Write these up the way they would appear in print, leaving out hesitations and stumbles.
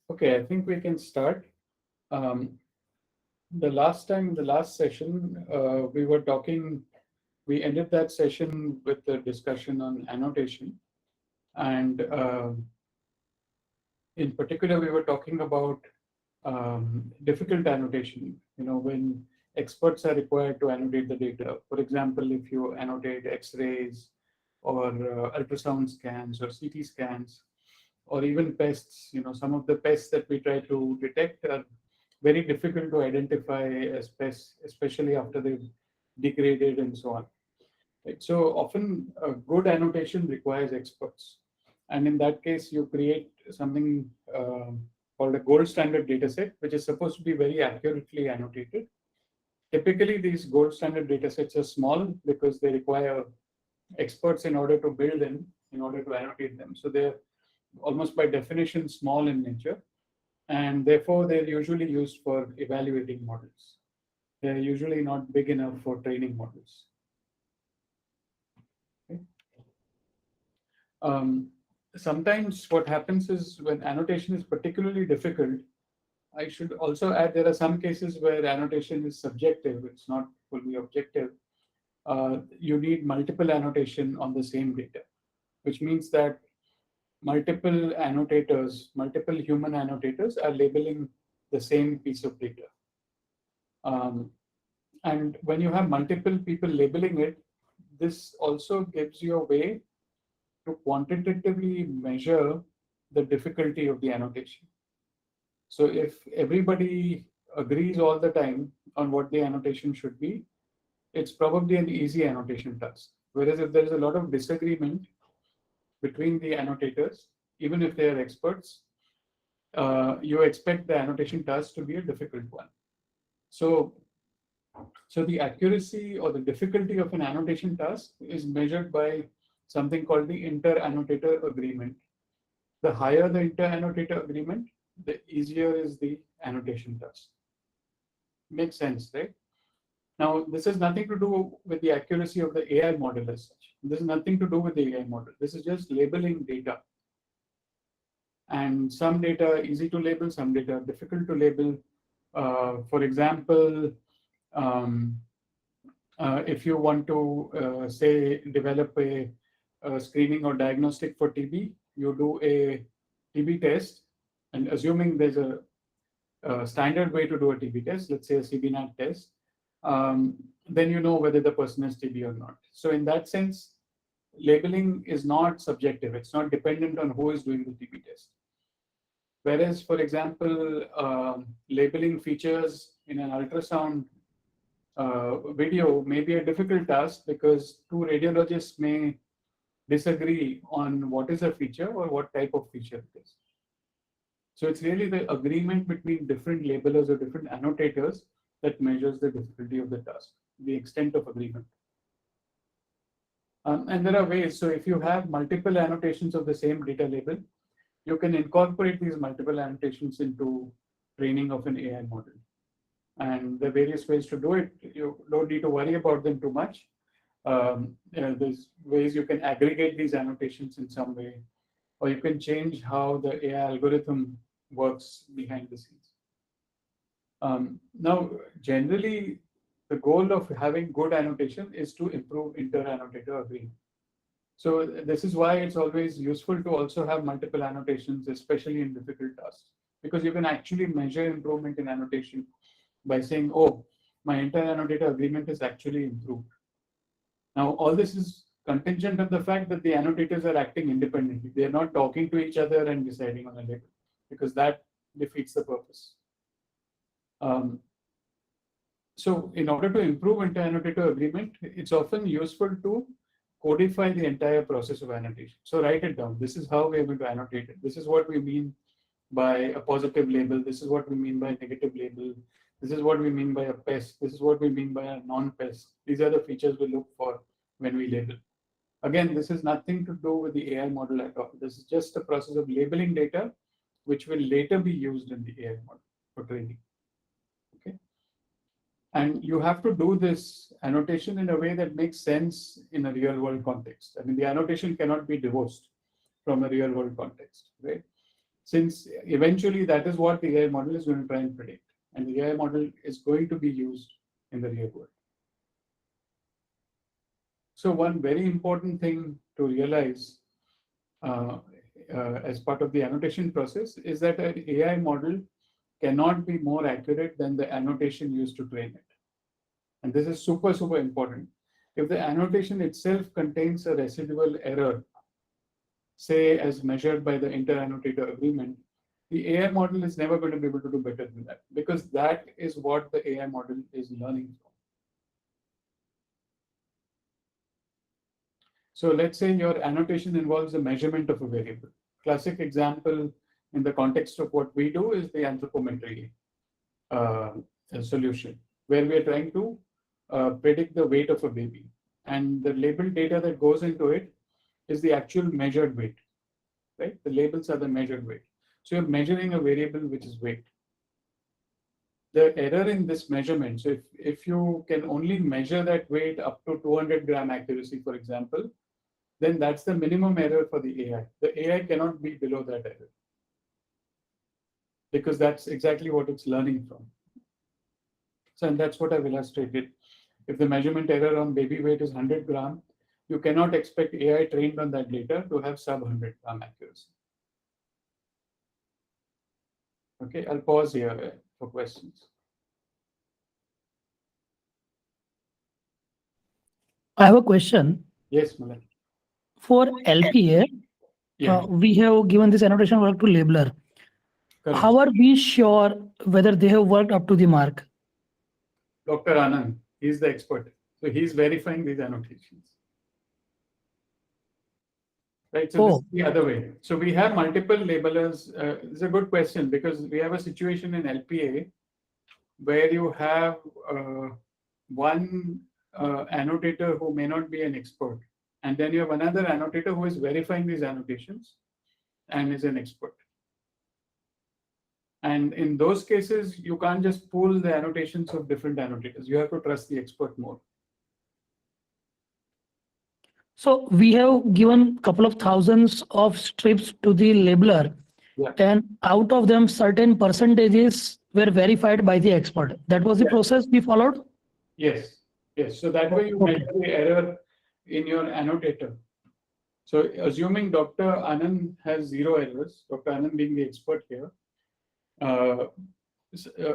Okay, I think we can start. Um, the last time, the last session, we ended that session with the discussion on annotation. And in particular, we were talking about difficult annotation, when experts are required to annotate the data. For example, if you annotate X-rays or ultrasound scans or CT scans, or even pests, some of the pests that we try to detect are very difficult to identify as pests, especially after they've degraded and so on. Right? So often good annotation requires experts. And in that case, you create something called a gold standard dataset, which is supposed to be very accurately annotated. Typically, these gold standard datasets are small because they require experts in order to build them, in order to annotate them. So they're almost by definition small in nature, and therefore they're usually used for evaluating models. They're usually not big enough for training models. Okay? Um, Sometimes what happens is when annotation is particularly difficult, I should also add there are some cases where annotation is subjective, it's not fully objective. You need multiple annotation on the same data, which means that multiple annotators, multiple human annotators are labeling the same piece of data. Um, and when you have multiple people labeling it, this also gives you a way to quantitatively measure the difficulty of the annotation. So if everybody agrees all the time on what the annotation should be, it's probably an easy annotation task. Whereas if there is a lot of disagreement between the annotators, even if they are experts, you expect the annotation task to be a difficult one. So, so the accuracy or the difficulty of an annotation task is measured by something called the inter-annotator agreement. The higher the inter-annotator agreement, the easier is the annotation task. Makes sense, right? Now, this has nothing to do with the accuracy of the AI model as such. This has nothing to do with the AI model. This is just labeling data. And some data are easy to label, some data are difficult to label. For example, um, if you want to, say, develop a screening or diagnostic for TB, you do a TB test, and assuming there's a standard way to do a TB test, let's say a CBNAT test, then you know whether the person has TB or not. So in that sense, labeling is not subjective. It's not dependent on who is doing the TB test. Whereas, for example, labeling features in an ultrasound video may be a difficult task because two radiologists may disagree on what is a feature or what type of feature it is. So it's really the agreement between different labelers or different annotators that measures the difficulty of the task, the extent of agreement. And there are ways. So if you have multiple annotations of the same data label, you can incorporate these multiple annotations into training of an AI model. And the various ways to do it, you don't need to worry about them too much. There's ways you can aggregate these annotations in some way, or you can change how the AI algorithm works behind the scenes. Now, generally, the goal of having good annotation is to improve inter-annotator agreement. So this is why it's always useful to also have multiple annotations, especially in difficult tasks, because you can actually measure improvement in annotation by saying, oh, my inter-annotator agreement is actually improved. Now, all this is contingent on the fact that the annotators are acting independently. They're not talking to each other and deciding on a label, because that defeats the purpose. So in order to improve inter-annotator agreement, it's often useful to codify the entire process of annotation. So write it down. This is how we're going to annotate it. This is what we mean by a positive label. This is what we mean by a negative label. This is what we mean by a pest. This is what we mean by a non-pest. These are the features we look for when we label. Again, this has nothing to do with the AI model at all. This is just a process of labeling data, which will later be used in the AI model for training. Okay. And you have to do this annotation in a way that makes sense in a real world context. I mean, the annotation cannot be divorced from a real world context, right? since eventually that is what the AI model is going to try and predict. And the AI model is going to be used in the real world. So one very important thing to realize as part of the annotation process is that an AI model cannot be more accurate than the annotation used to train it. And this is super, super important. If the annotation itself contains a residual error, say as measured by the inter-annotator agreement, the AI model is never going to be able to do better than that, because that is what the AI model is learning from. So let's say your annotation involves a measurement of a variable. Classic example in the context of what we do is the anthropometry solution, where we are trying to predict the weight of a baby. And the label data that goes into it is the actual measured weight, right? The labels are the measured weight. So you're measuring a variable which is weight. The error in this measurement, so if you can only measure that weight up to 200 gram accuracy, for example, then that's the minimum error for the AI. The AI cannot be below that error, because that's exactly what it's learning from. So, and that's what I've illustrated. If the measurement error on baby weight is 100 gram, you cannot expect AI trained on that data to have sub 100 gram accuracy. Okay, I'll pause here for questions. I have a question. Yes, Malan. For LPA, Yeah. we have given this annotation work to labeler. Correct. How are we sure whether they have worked up to the mark? Dr. Anand, he's the expert. So he's verifying these annotations. Right, so this is the other way. So we have multiple labelers. It's a good question, because we have a situation in LPA where you have one annotator who may not be an expert, and then you have another annotator who is verifying these annotations and is an expert. And in those cases, you can't just pull the annotations of different annotators. You have to trust the expert more. So we have given a couple of thousands of strips to the labeler, Yeah. and out of them, certain percentages were verified by the expert. That was the Yeah. process we followed? Yes, yes. So that way you Okay. measure the error in your annotator. So assuming Dr. Anand has 0 errors, Dr. Anand being the expert here,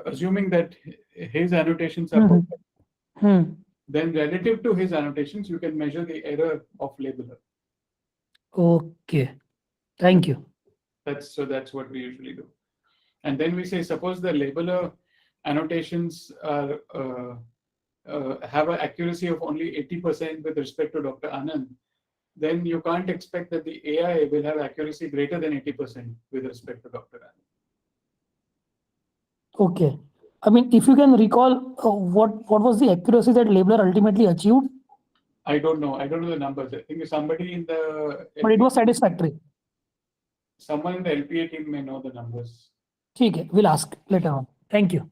assuming that his annotations are perfect, then relative to his annotations, you can measure the error of labeler. Okay, thank you. That's what we usually do. And then we say, suppose the labeler annotations are have an accuracy of only 80% with respect to Dr. Anand, then you can't expect that the AI will have accuracy greater than 80% with respect to Dr. Anand. Okay. I mean, if you can recall, what was the accuracy that labeler ultimately achieved? I don't know. I don't know the numbers. I think somebody in the But it was satisfactory. Someone in the LPA team may know the numbers. Okay, we'll ask later on. Thank you.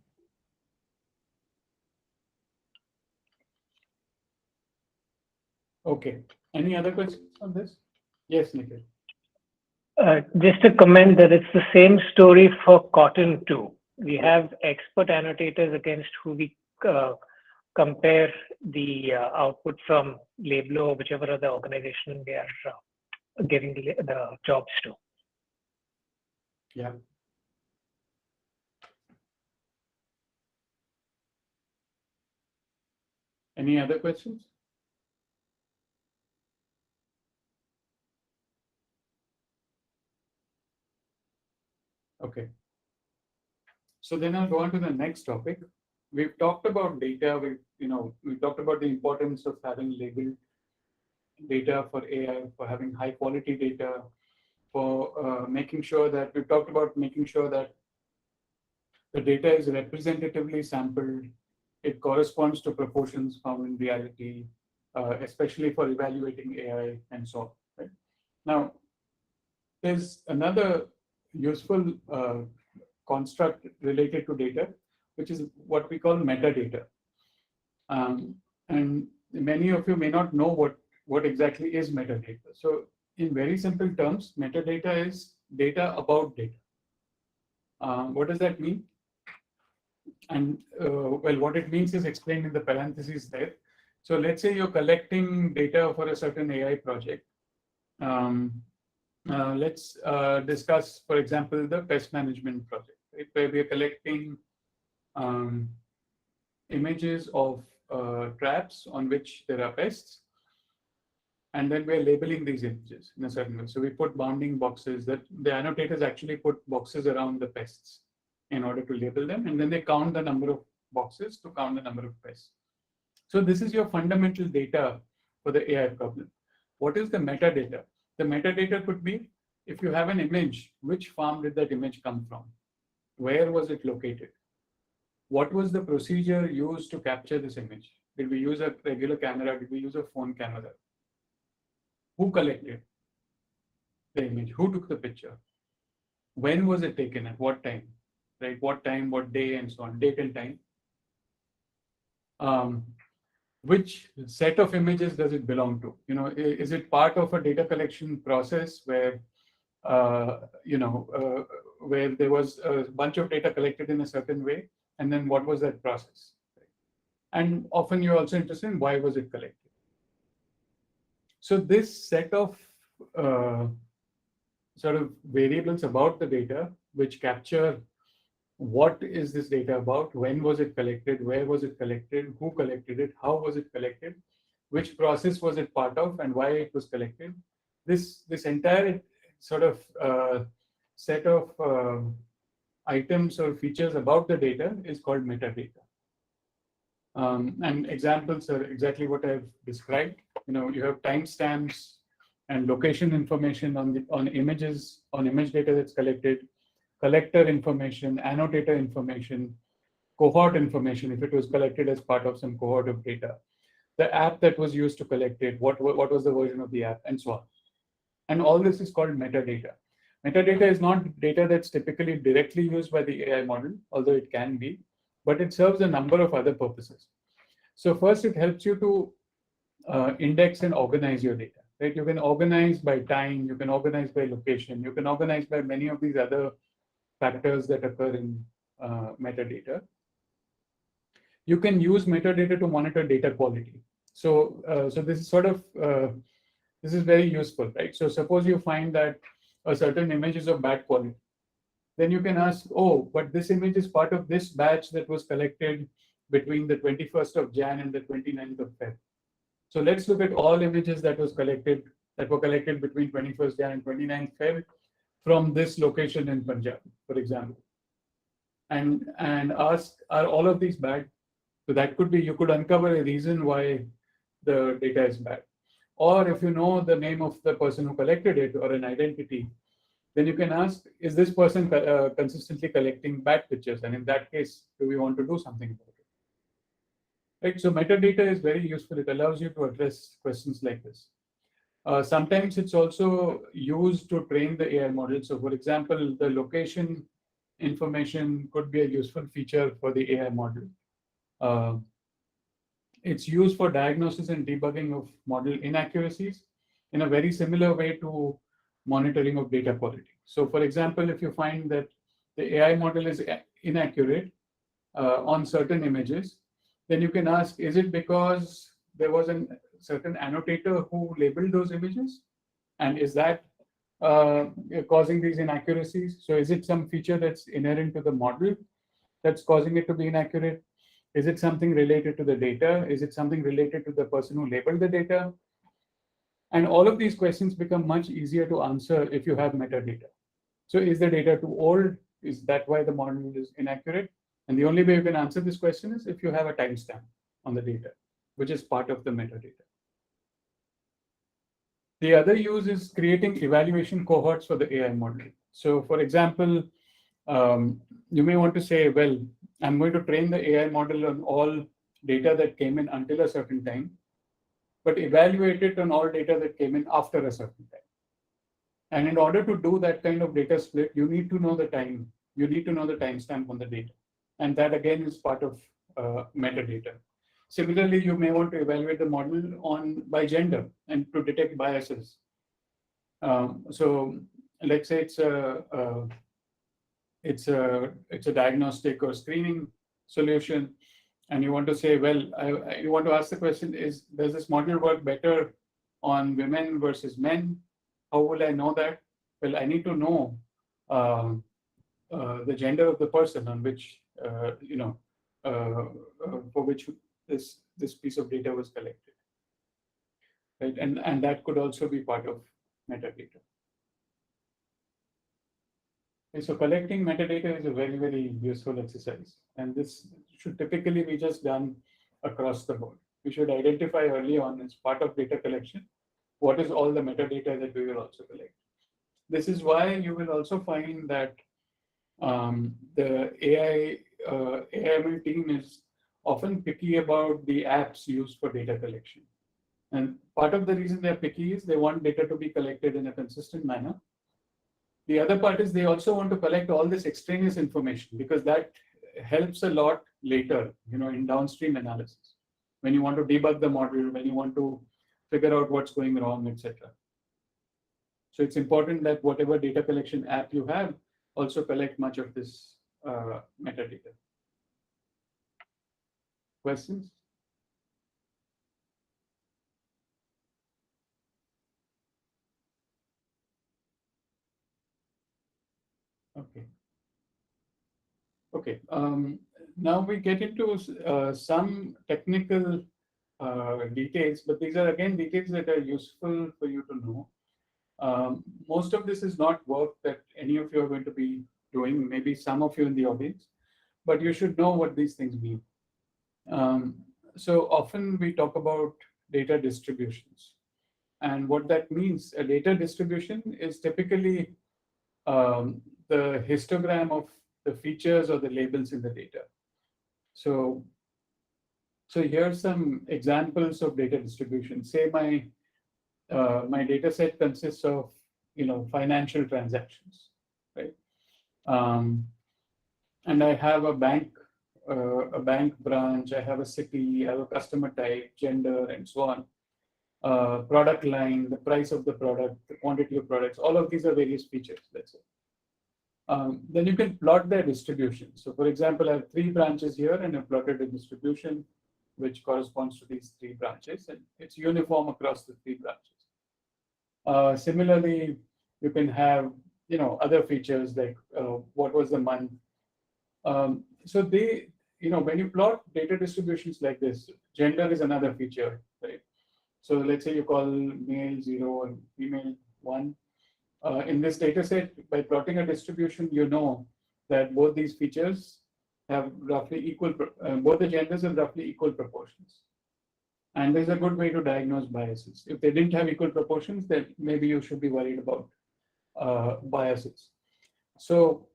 Okay. Any other questions on this? Yes, Nikhil. Just a comment that it's the same story for Cotton too. We have expert annotators against who we compare the output from Labeler or whichever other organization they are giving the jobs to. Yeah. Any other questions? Okay. So then I'll go on to the next topic. We've talked about data. We've talked about the importance of having labeled data for AI, for having high quality data, for making sure that we've talked about making sure that the data is representatively sampled. It corresponds to proportions found in reality, especially for evaluating AI and so on. Right? Now, there's another useful construct related to data, which is what we call metadata. And many of you may not know what exactly is metadata. So in very simple terms, metadata is data about data. What does that mean? And well, what it means is explained in the parentheses there. So let's say you're collecting data for a certain AI project. Let's discuss, for example, the pest management project, right, where we are collecting images of traps on which there are pests. And then we're labeling these images in a certain way. So we put bounding boxes that the annotators actually put boxes around the pests in order to label them. And then they count the number of boxes to count the number of pests. So this is your fundamental data for the AI problem. What is the metadata? The metadata could be, if you have an image, which farm did that image come from? Where was it located? What was the procedure used to capture this image? Did we use a regular camera? Did we use a phone camera? Who collected the image? Who took the picture? When was it taken? At what time? Right? What time, what day, and so on, date and time. Which set of images does it belong to? You know, is it part of a data collection process where, where there was a bunch of data collected in a certain way, and then what was that process? And often you're also interested in why was it collected. So this set of sort of variables about the data, which capture what is this data about, when was it collected, where was it collected, who collected it, how was it collected, which process was it part of, and why it was collected. This entire sort of set of items or features about the data is called metadata. And examples are exactly what I've described. You know, you have timestamps and location information on images, on image data that's collected, collector information, annotator information, cohort information, if it was collected as part of some cohort of data, the app that was used to collect it, what was the version of the app, and so on. And all this is called metadata. Metadata is not data that's typically directly used by the AI model, although it can be, but it serves a number of other purposes. So first, it helps you to index and organize your data, right? You can organize by time, you can organize by location, you can organize by many of these other factors that occur in metadata. You can use metadata to monitor data quality. So, so this is sort of, this is very useful, right? So suppose you find that a certain image is of bad quality. Then you can ask, oh, but this image is part of this batch that was collected between the 21st of Jan and the 29th of Feb. So let's look at all images that were collected between 21st Jan and 29th Feb from this location in Punjab, for example, and ask, are all of these bad? So that could be, you could uncover a reason why the data is bad. Or if you know the name of the person who collected it or an identity, then you can ask, is this person consistently collecting bad pictures? And in that case, do we want to do something about it? Right? So metadata is very useful. It allows you to address questions like this. Sometimes it's also used to train the AI model. So for example, the location information could be a useful feature for the AI model. It's used for diagnosis and debugging of model inaccuracies in a very similar way to monitoring of data quality. So for example, if you find that the AI model is inaccurate on certain images, then you can ask, is it because there was a certain annotator who labeled those images? And is that causing these inaccuracies? So is it some feature that's inherent to the model that's causing it to be inaccurate? Is it something related to the data? Is it something related to the person who labeled the data? And all of these questions become much easier to answer if you have metadata. So is the data too old? Is that why the model is inaccurate? And the only way you can answer this question is if you have a timestamp on the data, which is part of the metadata. The other use is creating evaluation cohorts for the AI model. So for example, you may want to say, well, I'm going to train the AI model on all data that came in until a certain time, but evaluate it on all data that came in after a certain time. And in order to do that kind of data split, you need to know the time. You need to know the timestamp on the data. And that again is part of metadata. Similarly, you may want to evaluate the model by gender and to detect biases. So let's say it's a it's a diagnostic or screening solution, and you want to say, well, you want to ask the question: does this model work better on women versus men? How will I know that? Well, I need to know the gender of the person on which for which this piece of data was collected, right? And that could also be part of metadata. Okay, so collecting metadata is a very, very useful exercise, and this should typically be just done across the board. We should identify early on as part of data collection what is all the metadata that we will also collect. This is why you will also find that the AIML team is often picky about the apps used for data collection. And part of the reason they're picky is they want data to be collected in a consistent manner. The other part is they also want to collect all this extraneous information because that helps a lot later, in downstream analysis. When you want to debug the model, when you want to figure out what's going wrong, etc. So it's important that whatever data collection app you have also collect much of this metadata. Questions? Okay. Okay. Now we get into some technical details, but these are again details that are useful for you to know. Most of this is not work that any of you are going to be doing, maybe some of you in the audience, but you should know what these things mean. So often we talk about data distributions. And what that means, a data distribution is typically the histogram of the features or the labels in the data. So here's some examples of data distribution. Say my data set consists of financial transactions, right? And I have a bank branch, I have a city, I have a customer type, gender, and so on. Product line, the price of the product, the quantity of products, all of these are various features, let's say. Then you can plot their distribution. So for example, I have 3 branches here and I've plotted a distribution which corresponds to these 3 branches, and it's uniform across the 3 branches. Similarly, you can have other features like what was the month. So when you plot data distributions like this, gender is another feature, right? So let's say you call male 0 and female 1. In this data set, by plotting a distribution, you know that both these features have roughly equal, both the genders have roughly equal proportions. And there's a good way to diagnose biases. If they didn't have equal proportions, then maybe you should be worried about biases. So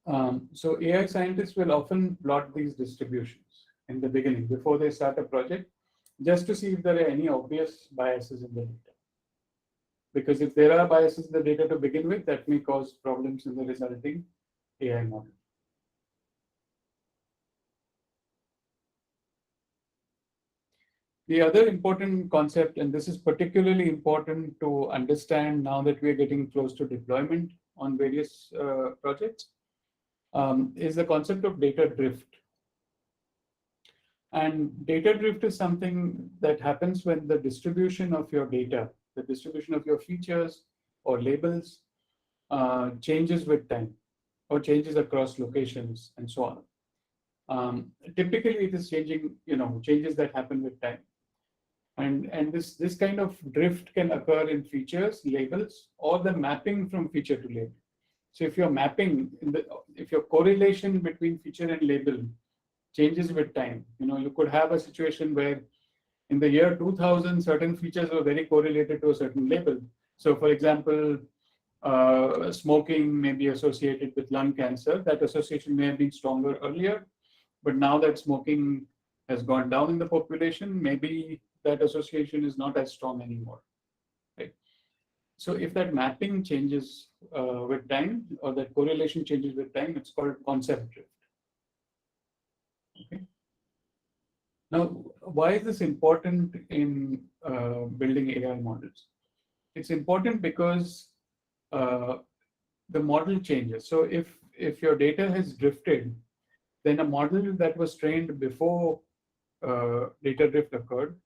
AI scientists will often plot these distributions in the beginning before they start a project, just to see if there are any obvious biases in the data. Because if there are biases in the data to begin with, that may cause problems in the resulting AI model. The other important concept, and this is particularly important to understand now that we're getting close to deployment on various projects, is the concept of data drift. And data drift is something that happens when the distribution of your data, the distribution of your features or labels changes with time or changes across locations and so on. Typically, it is changing, changes that happen with time. And this kind of drift can occur in features, labels, or the mapping from feature to label. So if you're mapping, if your correlation between feature and label changes with time, you could have a situation where in the year 2000, certain features were very correlated to a certain label. So for example, smoking may be associated with lung cancer. That association may have been stronger earlier, but now that smoking has gone down in the population, maybe that association is not as strong anymore, right? So if that mapping changes with time, or that correlation changes with time, it's called concept drift. Okay. Now, why is this important in building AI models? It's important because the model changes. So if if your data has drifted, then a model that was trained before data drift occurred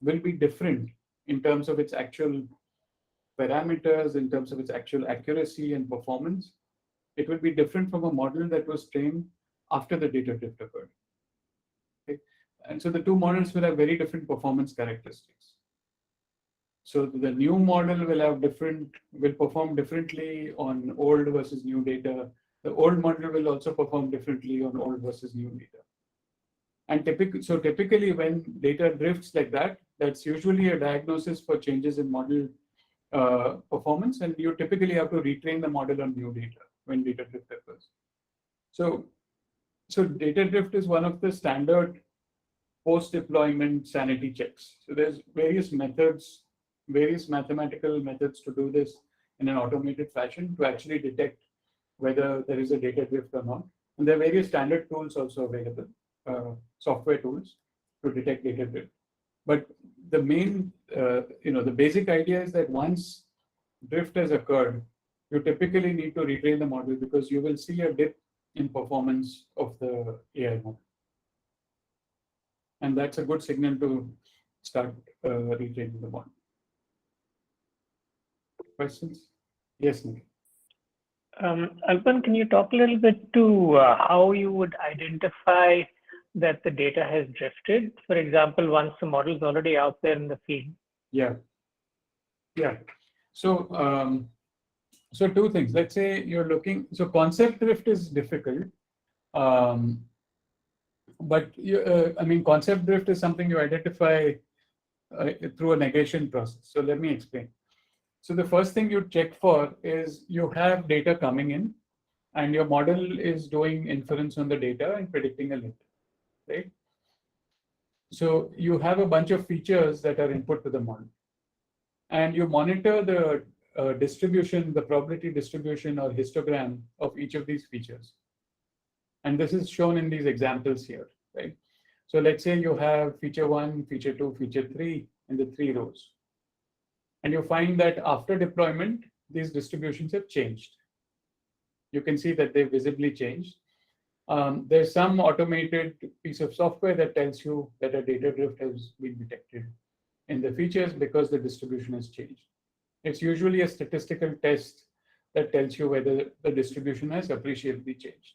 will be different in terms of its actual parameters, in terms of its actual accuracy and performance. It will be different from a model that was trained after the data drift occurred. Okay? And so the two models will have very different performance characteristics. So the new model will perform differently on old versus new data. The old model will also perform differently on old versus new data. And typically when data drifts like that, that's usually a diagnosis for changes in model performance, and you typically have to retrain the model on new data when data drift occurs. So data drift is one of the standard post-deployment sanity checks. So there's various methods, various mathematical methods to do this in an automated fashion to actually detect whether there is a data drift or not. And there are various standard tools also available, software tools to detect data drift. But the main, the basic idea is that once drift has occurred, you typically need to retrain the model because you will see a dip in performance of the AI model. And that's a good signal to start retraining the model. Questions? Yes, Nikhil. Alban, can you talk a little bit to how you would identify that the data has drifted? For example, once the model is already out there in the field. Yeah. So, so two things. Let's say you're looking. So concept drift is difficult, but concept drift is something you identify through a negation process. So let me explain. So the first thing you check for is you have data coming in, and your model is doing inference on the data and predicting a limit, right? So you have a bunch of features that are input to the model, and you monitor the distribution, the probability distribution or histogram of each of these features. And this is shown in these examples here, right? So let's say you have feature 1, feature 2, feature 3 in the 3 rows. And you find that after deployment, these distributions have changed. You can see that they visibly changed. There's some automated piece of software that tells you that a data drift has been detected in the features because the distribution has changed. It's usually a statistical test that tells you whether the distribution has appreciably changed.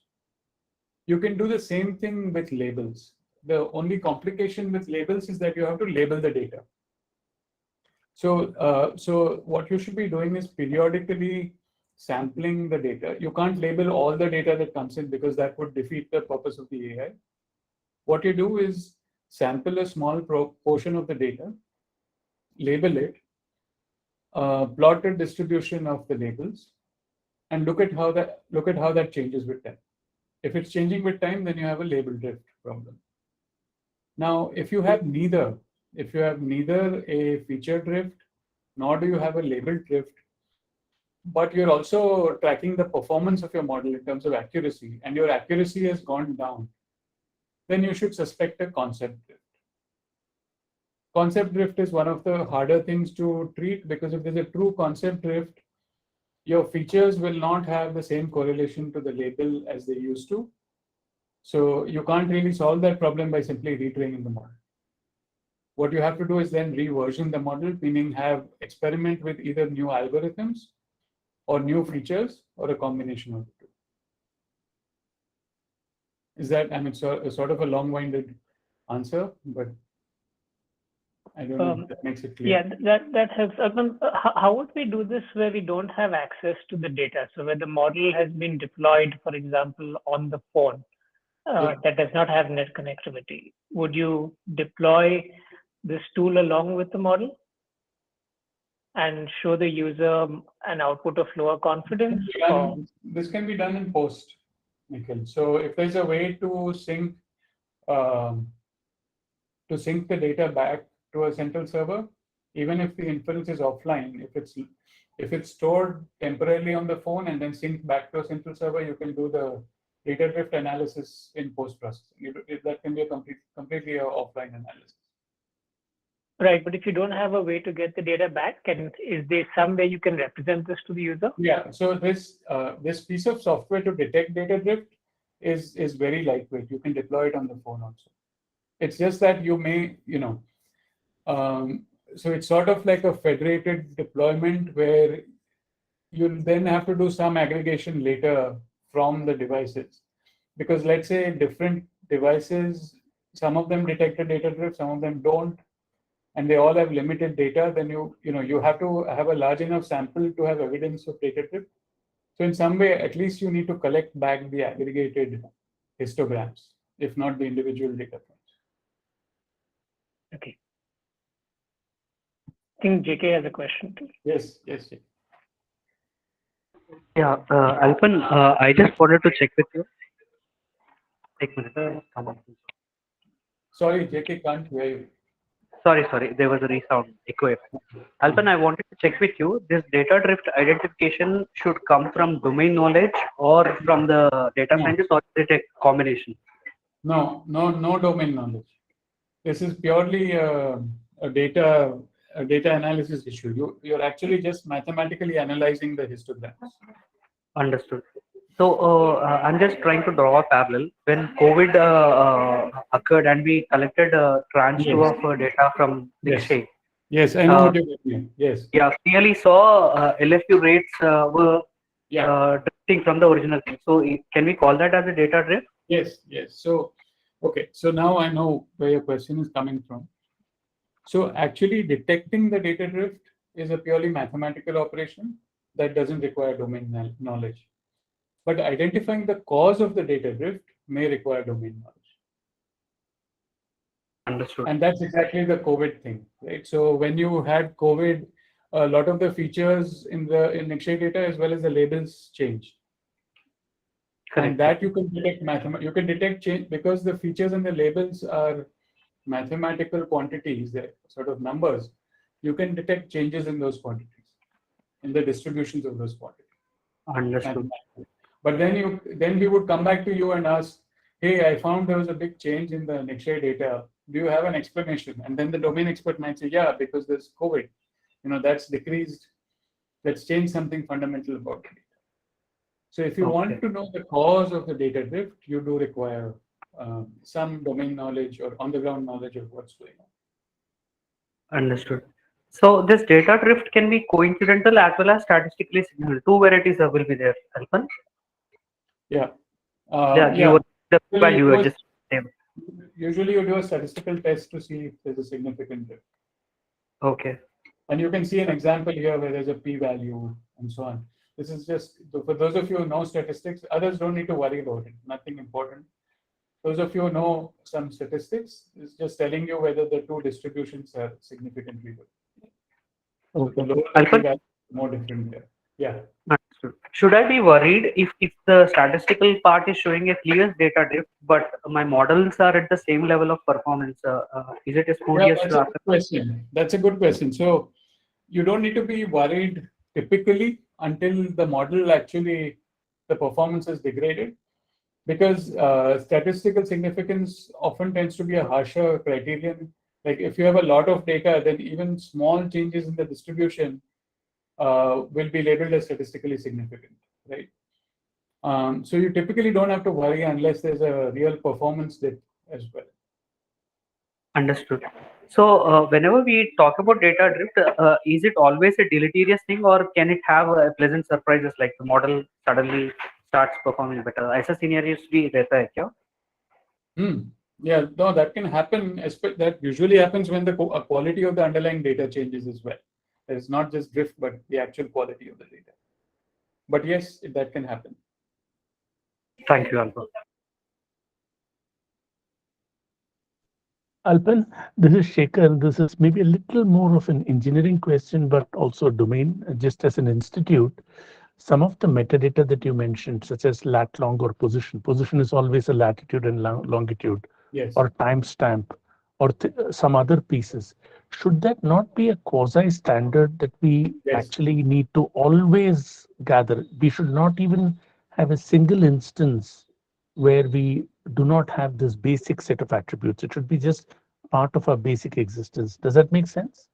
You can do the same thing with labels. The only complication with labels is that you have to label the data. So what you should be doing is periodically sampling the data. You can't label all the data that comes in because that would defeat the purpose of the AI. What you do is sample a small portion of the data, label it, plot a distribution of the labels, and look at how that changes with time. If it's changing with time, then you have a label drift problem. Now, if you have neither a feature drift, nor do you have a label drift, but you're also tracking the performance of your model in terms of accuracy, and your accuracy has gone down, then you should suspect a concept drift. Concept drift is one of the harder things to treat because if there's a true concept drift, your features will not have the same correlation to the label as they used to. So you can't really solve that problem by simply retraining the model. What you have to do is then reversion the model, meaning experiment with either new algorithms or new features or a combination of the two. Is that, sort of a long-winded answer, but I don't know if that makes it clear. Yeah, that helps. How would we do this where we don't have access to the data? So where the model has been deployed, for example, on the phone that does not have net connectivity. Would you deploy this tool along with the model and show the user an output of lower confidence? This can be done in post, Nikhil. So if there's a way to sync the data back to a central server, even if the inference is offline, if it's stored temporarily on the phone and then synced back to a central server, you can do the data drift analysis in post processing. That can be a completely offline analysis. Right, but if you don't have a way to get the data back, is there some way you can represent this to the user? Yeah, so this piece of software to detect data drift is very lightweight. You can deploy it on the phone also. It's just that you may, so it's sort of like a federated deployment where you'll then have to do some aggregation later from the devices. Because let's say different devices, some of them detect a data drift, some of them don't, and they all have limited data, then you have to have a large enough sample to have evidence of data drift. So in some way, at least you need to collect back the aggregated histograms, if not the individual data points. Okay. I think JK has a question too. Yes. Yeah, Alpan, I just wanted to check with you. Take a minute. Sorry, JK can't hear you. Sorry, there was a resound echo effect. Alpan, I wanted to check with you. This data drift identification should come from domain knowledge or from the data No. scientist, or is it a combination? No domain knowledge. This is purely a data analysis issue. You're actually just mathematically analyzing the histograms. Understood. So I'm just trying to draw a parallel. When COVID occurred and we collected a tranche Yes. of data from Yes. Nikshay, Yes, I know what you're getting. Yes. yeah, clearly saw LFU rates were Yeah. drifting from the original thing. So can we call that as a data drift? Yes. So, okay. So now I know where your question is coming from. So actually detecting the data drift is a purely mathematical operation that doesn't require domain knowledge. But identifying the cause of the data drift may require domain knowledge. Understood. And that's exactly the COVID thing, right? So when you had COVID, a lot of the features in Nikshay data as well as the labels changed. Correct. And that you can detect you can detect change because the features and the labels are mathematical quantities, they're sort of numbers. You can detect changes in those quantities, in the distributions of those quantities. Understood. But then we would come back to you and ask, hey, I found there was a big change in the Nikshay data. Do you have an explanation? And then the domain expert might say, yeah, because there's COVID. That's decreased. Let's change something fundamental about the data. So if you want to know the cause of the data drift, you do require some domain knowledge or on-the-ground knowledge of what's going on. Understood. So this data drift can be coincidental as well as statistically significant. Two varieties will be there, Alpan. Yeah. The value you just usually you do a statistical test to see if there's a significant drift. Okay. And you can see an example here where there's a p-value and so on. This is just, for those of you who know statistics, others don't need to worry about it, nothing important. Those of you who know some statistics, it's just telling you whether the two distributions are significantly good. Okay. More different there. Yeah. Understood. Should I be worried if the statistical part is showing a clear data drift, but my models are at the same level of performance? Is it a spurious? That's a good question. That's a good question. So you don't need to be worried typically until the model actually, the performance is degraded, because statistical significance often tends to be a harsher criterion. Like if you have a lot of data, then even small changes in the distribution will be labeled as statistically significant, right? So you typically don't have to worry unless there's a real performance dip as well. Understood. So whenever we talk about data drift, is it always a deleterious thing, or can it have pleasant surprises like the model suddenly starts performing better? ऐसा scenarios भी रहता है क्या? Yeah, no, that can happen. That usually happens when the quality of the underlying data changes as well. It's not just drift, but the actual quality of the data. But yes, that can happen. Thank you, Alpan. Alpan, this is Shekhar. This is maybe a little more of an engineering question, but also domain. Just as an institute, some of the metadata that you mentioned, such as lat long or position. Position is always a latitude and longitude, yes, or timestamp, or some other pieces. Should that not be a quasi standard that we actually need to always gather? We should not even have a single instance where we do not have this basic set of attributes. It should be just part of our basic existence. Does that make sense?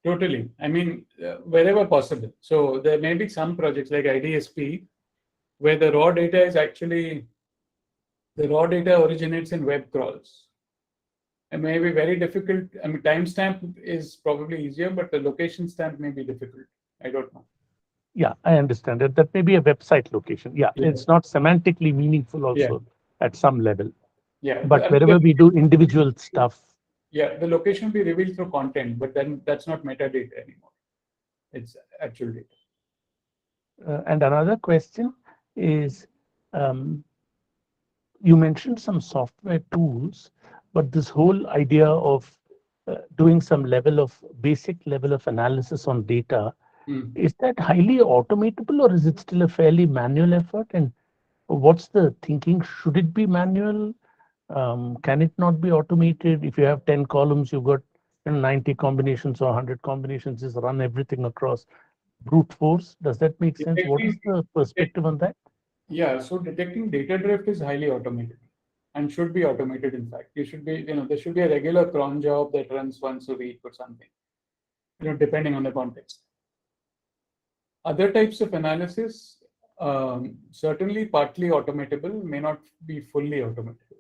Totally. I mean, wherever possible. So there may be some projects like IDSP where the raw data originates in web crawls. It may be very difficult. I mean, timestamp is probably easier, but the location stamp may be difficult. I don't know. Yeah, I understand that. That may be a website location. Yeah, Yeah. it's not semantically meaningful also at some level. Yeah. But I mean, wherever we do individual stuff, yeah, the location will be revealed through content, but then that's not metadata anymore. It's actual data. and another question is, you mentioned some software tools, but this whole idea of doing some basic level of analysis on data, is that highly automatable or is it still a fairly manual effort? And what's the thinking? Should it be manual? Can it not be automated? If you have 10 columns, you've got 90 combinations or 100 combinations, just run everything across brute force. Does that make sense? What is the perspective on that? Yeah, so detecting data drift is highly automated and should be automated. In fact, there should be a regular cron job that runs once a week or something, depending on the context. Other types of analysis, certainly partly automatable, may not be fully automatable.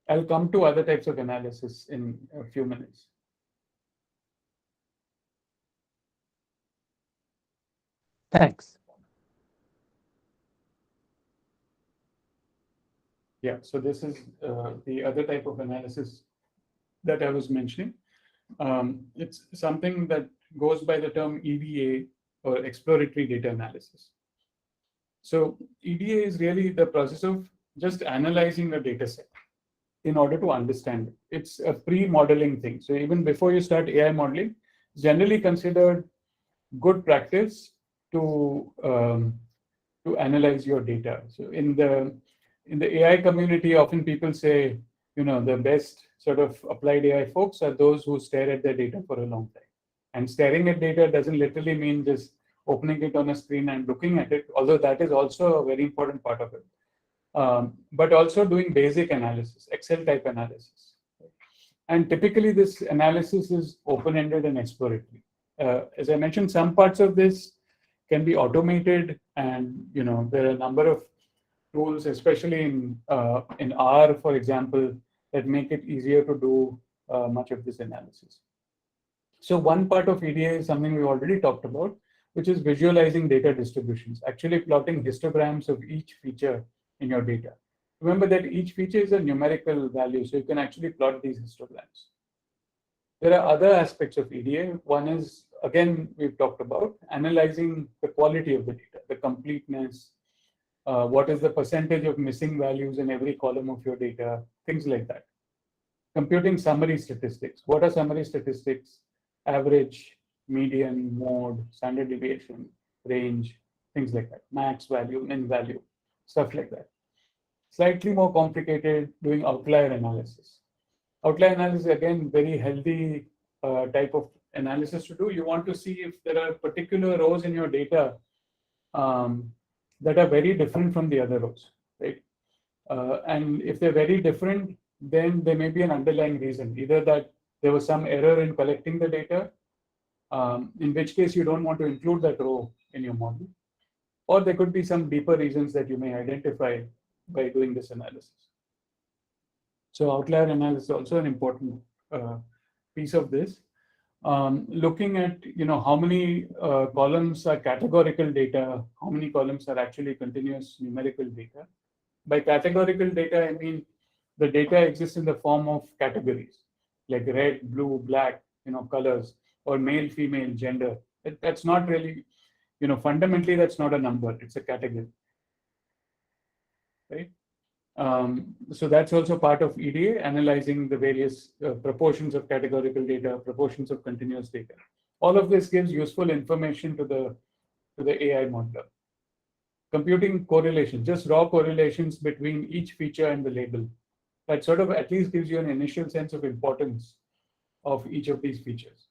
I'll come to other types of analysis in a few minutes. Thanks. Yeah, so this is the other type of analysis that I was mentioning. It's something that goes by the term EDA, or exploratory data analysis. So EDA is really the process of just analyzing a data set in order to understand it. It's a pre-modeling thing. So even before you start AI modeling, it's generally considered good practice to analyze your data. So in the AI community, often people say, the best sort of applied AI folks are those who stare at their data for a long time. And staring at data doesn't literally mean just opening it on a screen and looking at it, although that is also a very important part of it. But also doing basic analysis, Excel type analysis. And typically this analysis is open-ended and exploratory. As I mentioned, some parts of this can be automated, and there are a number of tools, especially in R, for example, that make it easier to do much of this analysis. So one part of EDA is something we already talked about, which is visualizing data distributions, actually plotting histograms of each feature in your data. Remember that each feature is a numerical value, so you can actually plot these histograms. There are other aspects of EDA. One is, again, we've talked about analyzing the quality of the data, the completeness, what is the percentage of missing values in every column of your data, things like that. Computing summary statistics. What are summary statistics? Average, median, mode, standard deviation, range, things like that. Max value, min value, stuff like that. Slightly more complicated, doing outlier analysis. Outlier analysis, again, very healthy type of analysis to do. You want to see if there are particular rows in your data that are very different from the other rows, right? And if they're very different, then there may be an underlying reason, either that there was some error in collecting the data, in which case you don't want to include that row in your model, or there could be some deeper reasons that you may identify by doing this analysis. So outlier analysis is also an important piece of this. Looking at how many columns are categorical data, how many columns are actually continuous numerical data. By categorical data, I mean the data exists in the form of categories like red, blue, black, colors, or male, female, gender. That's not really, fundamentally that's not a number, it's a category, right? So that's also part of EDA, analyzing the various proportions of categorical data, proportions of continuous data. All of this gives useful information to the AI modeler. Computing correlations, just raw correlations between each feature and the label. That sort of at least gives you an initial sense of importance of each of these features.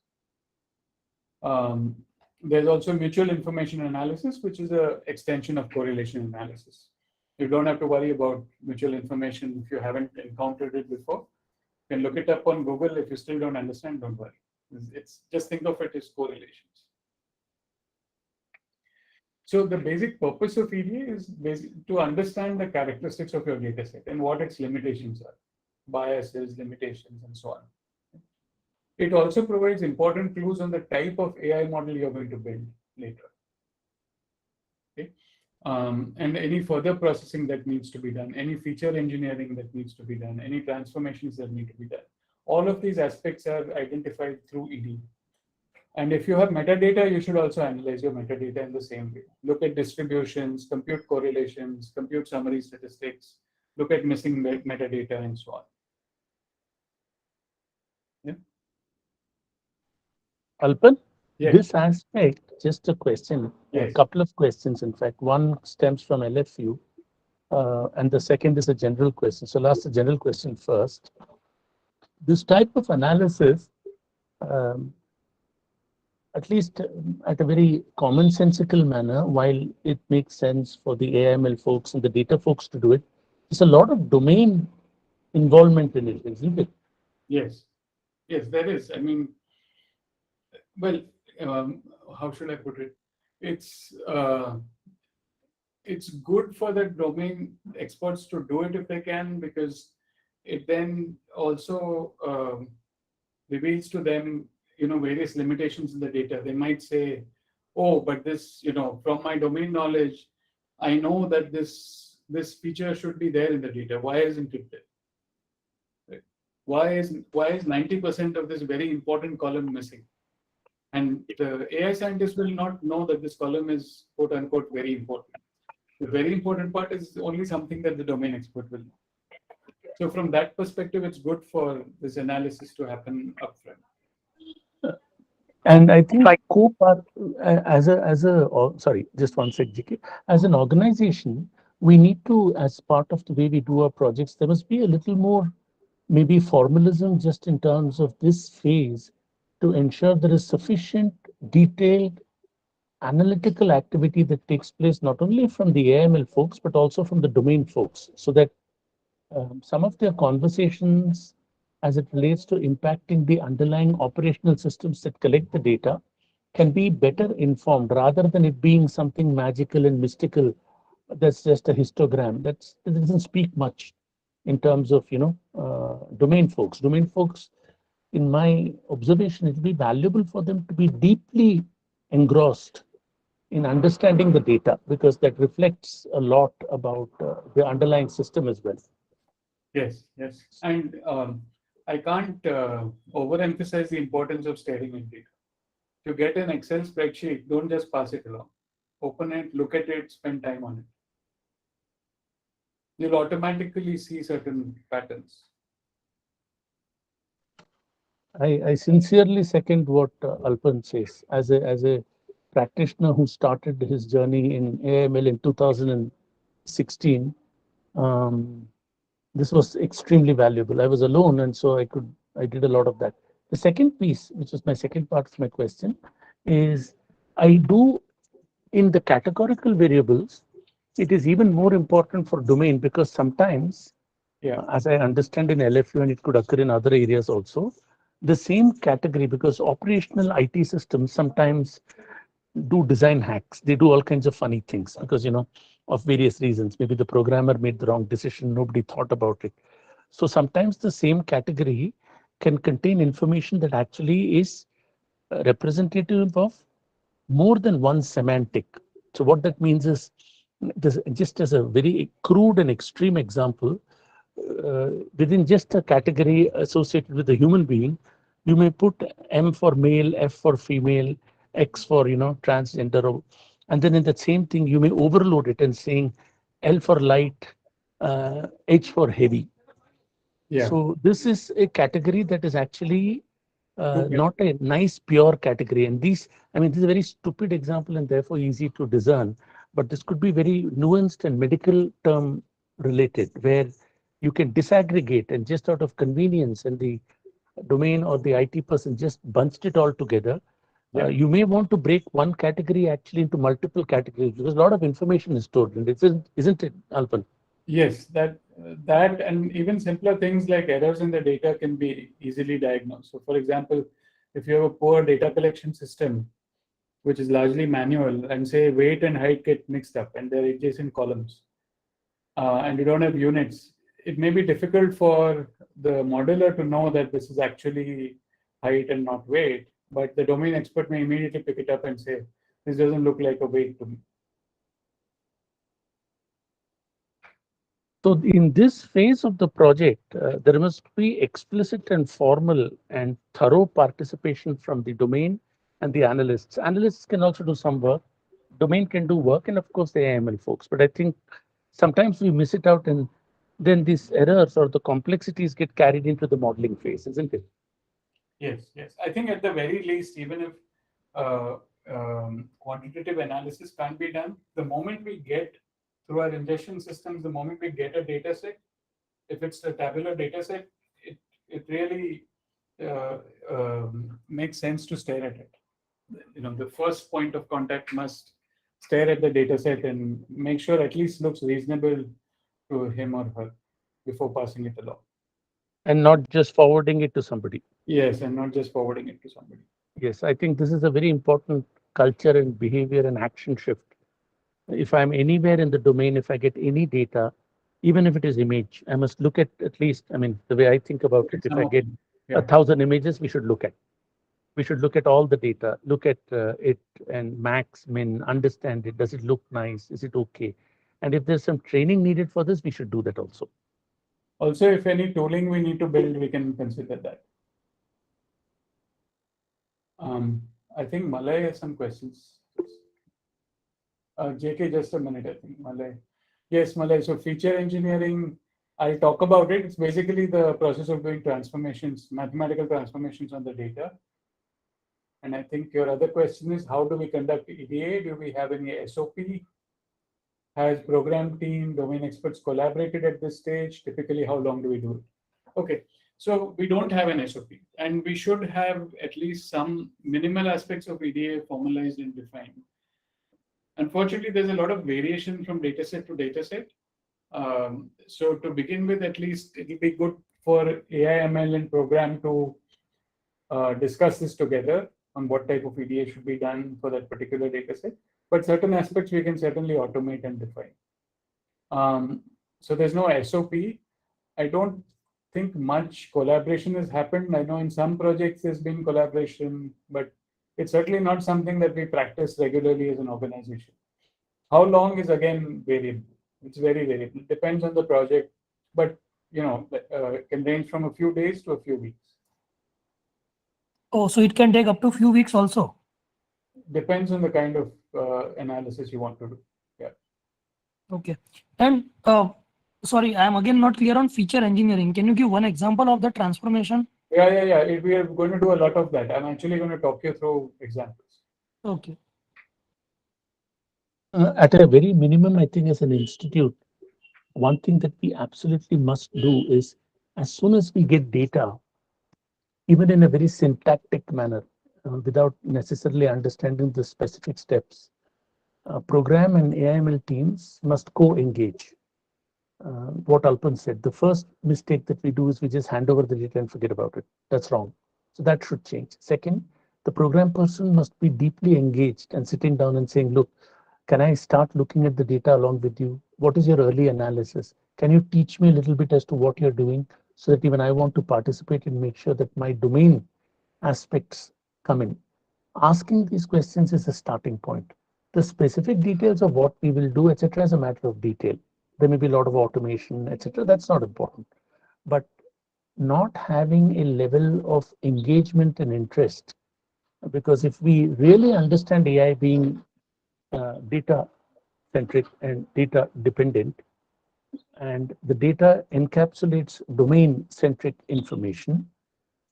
There's also mutual information analysis, which is an extension of correlation analysis. You don't have to worry about mutual information if you haven't encountered it before. You can look it up on Google. If you still don't understand, don't worry. It's just think of it as correlations. So the basic purpose of EDA is to understand the characteristics of your data set and what its limitations are, biases, limitations, and so on. It also provides important clues on the type of AI model you're going to build later. Okay. And any further processing that needs to be done, any feature engineering that needs to be done, any transformations that need to be done. All of these aspects are identified through EDA. And if you have metadata, you should also analyze your metadata in the same way. Look at distributions, compute correlations, compute summary statistics, look at missing metadata, and so on. Yeah. Alpan, Yes. this aspect, just a question, a Yes. couple of questions, in fact. One stems from LFU, and the second is a general question. So I'll ask the general question first. This type of analysis, at least at a very commonsensical manner, while it makes sense for the AIML folks and the data folks to do it, there's a lot of domain involvement in it, isn't it? Yes. Yes, there is. I mean, well, how should I put it? It's good for the domain experts to do it if they can, because it then also reveals to them, various limitations in the data. They might say, oh, but this, from my domain knowledge, I know that this feature should be there in the data. Why isn't it there? Right? Why is 90% of this very important column missing? And the AI scientist will not know that this column is quote unquote very important. The very important part is only something that the domain expert will know. So from that perspective, it's good for this analysis to happen upfront. And I think COPAR, sorry, just one sec, GK. As an organization, we need to, as part of the way we do our projects, there must be a little more maybe formalism just in terms of this phase to ensure there is sufficient detailed analytical activity that takes place not only from the AML folks, but also from the domain folks, so that some of their conversations as it relates to impacting the underlying operational systems that collect the data can be better informed rather than it being something magical and mystical. That's just a histogram. That doesn't speak much in terms of, domain folks. Domain folks, in my observation, it will be valuable for them to be deeply engrossed in understanding the data, because that reflects a lot about the underlying system as well. Yes, yes. And I can't overemphasize the importance of staring at data. To get an Excel spreadsheet, don't just pass it along. Open it, look at it, spend time on it. You'll automatically see certain patterns. I sincerely second what Alpan says. As a practitioner who started his journey in AML in 2016, this was extremely valuable. I was alone, and so I did a lot of that. The second piece, which is my second part of my question, is I do in the categorical variables. It is even more important for domain, because sometimes, as I understand in LFU, and it could occur in other areas also, the same category, because operational IT systems sometimes do design hacks. They do all kinds of funny things because, of various reasons. Maybe the programmer made the wrong decision. Nobody thought about it. So sometimes the same category can contain information that actually is representative of more than one semantic. So what that means is, just as a very crude and extreme example, within just a category associated with a human being, you may put M for male, F for female, X for transgender, and then in that same thing you may overload it and saying L for light, H for heavy. Yeah. So this is a category that is actually not a nice pure category. And this is a very stupid example and therefore easy to discern, but this could be very nuanced and medical term related, where you can disaggregate and just out of convenience, and the domain or the IT person just bunched it all together. Yeah. You may want to break one category actually into multiple categories because a lot of information is stored in it, isn't it, Alpan? Yes, that and even simpler things like errors in the data can be easily diagnosed. So, for example, if you have a poor data collection system, which is largely manual, and say weight and height get mixed up and they're adjacent columns, and you don't have units, it may be difficult for the modeler to know that this is actually height and not weight, but the domain expert may immediately pick it up and say, this doesn't look like a weight to me. So in this phase of the project, there must be explicit and formal and thorough participation from the domain and the analysts. Analysts can also do some work, domain can do work, and of course the AML folks. But I think sometimes we miss it out, and then these errors or the complexities get carried into the modeling phase, isn't it? Yes, yes. I think at the very least, even if quantitative analysis can't be done, the moment we get through our ingestion systems, the moment we get a data set, if it's a tabular data set, it really makes sense to stare at it. The first point of contact must stare at the data set and make sure at least looks reasonable to him or her before passing it along. And not just forwarding it to somebody. Yes, and not just forwarding it to somebody. Yes, I think this is a very important culture and behavior and action shift. If I'm anywhere in the domain, if I get any data, even if it is image, I must look at least, I mean, the way I think about it, if I get 1,000 images, we should look at. We should look at all the data, look at it and max, min, understand it. Does it look nice? Is it okay? And if there's some training needed for this, we should do that also. Also, if any tooling we need to build, we can consider that. I think Malay has some questions. JK, just a minute, I think, Malay. Yes, Malay. So feature engineering, I'll talk about it. It's basically the process of doing transformations, mathematical transformations on the data. And I think your other question is, how do we conduct EDA? Do we have any SOP? Has program team, domain experts collaborated at this stage? Typically, how long do we do it? Okay, so we don't have an SOP, and we should have at least some minimal aspects of EDA formalized and defined. Unfortunately, there's a lot of variation from dataset to dataset. So to begin with, at least it'll be good for AI/ML and program to discuss this together on what type of EDA should be done for that particular dataset. But certain aspects we can certainly automate and define. So there's no SOP. I don't think much collaboration has happened. I know in some projects there's been collaboration, but it's certainly not something that we practice regularly as an organization. How long is again variable. It's very variable. It depends on the project, but it can range from a few days to a few weeks. Oh, so it can take up to a few weeks also. Depends on the kind of analysis you want to do. Yeah. Okay. And sorry, I am again not clear on feature engineering. Can you give one example of the transformation? Yeah. We are going to do a lot of that. I'm actually going to talk you through examples. Okay. At a very minimum, I think as an institute, one thing that we absolutely must do is, as soon as we get data, even in a very syntactic manner, without necessarily understanding the specific steps, program and AI/ML teams must co-engage. What Alpan said, the first mistake that we do is we just hand over the data and forget about it. That's wrong. So that should change. Second, the program person must be deeply engaged and sitting down and saying, look, can I start looking at the data along with you? What is your early analysis? Can you teach me a little bit as to what you're doing so that even I want to participate and make sure that my domain aspects come in? Asking these questions is a starting point. The specific details of what we will do, etc., is a matter of detail. There may be a lot of automation, etc. That's not important. But not having a level of engagement and interest, because if we really understand AI being data centric and data dependent, and the data encapsulates domain centric information,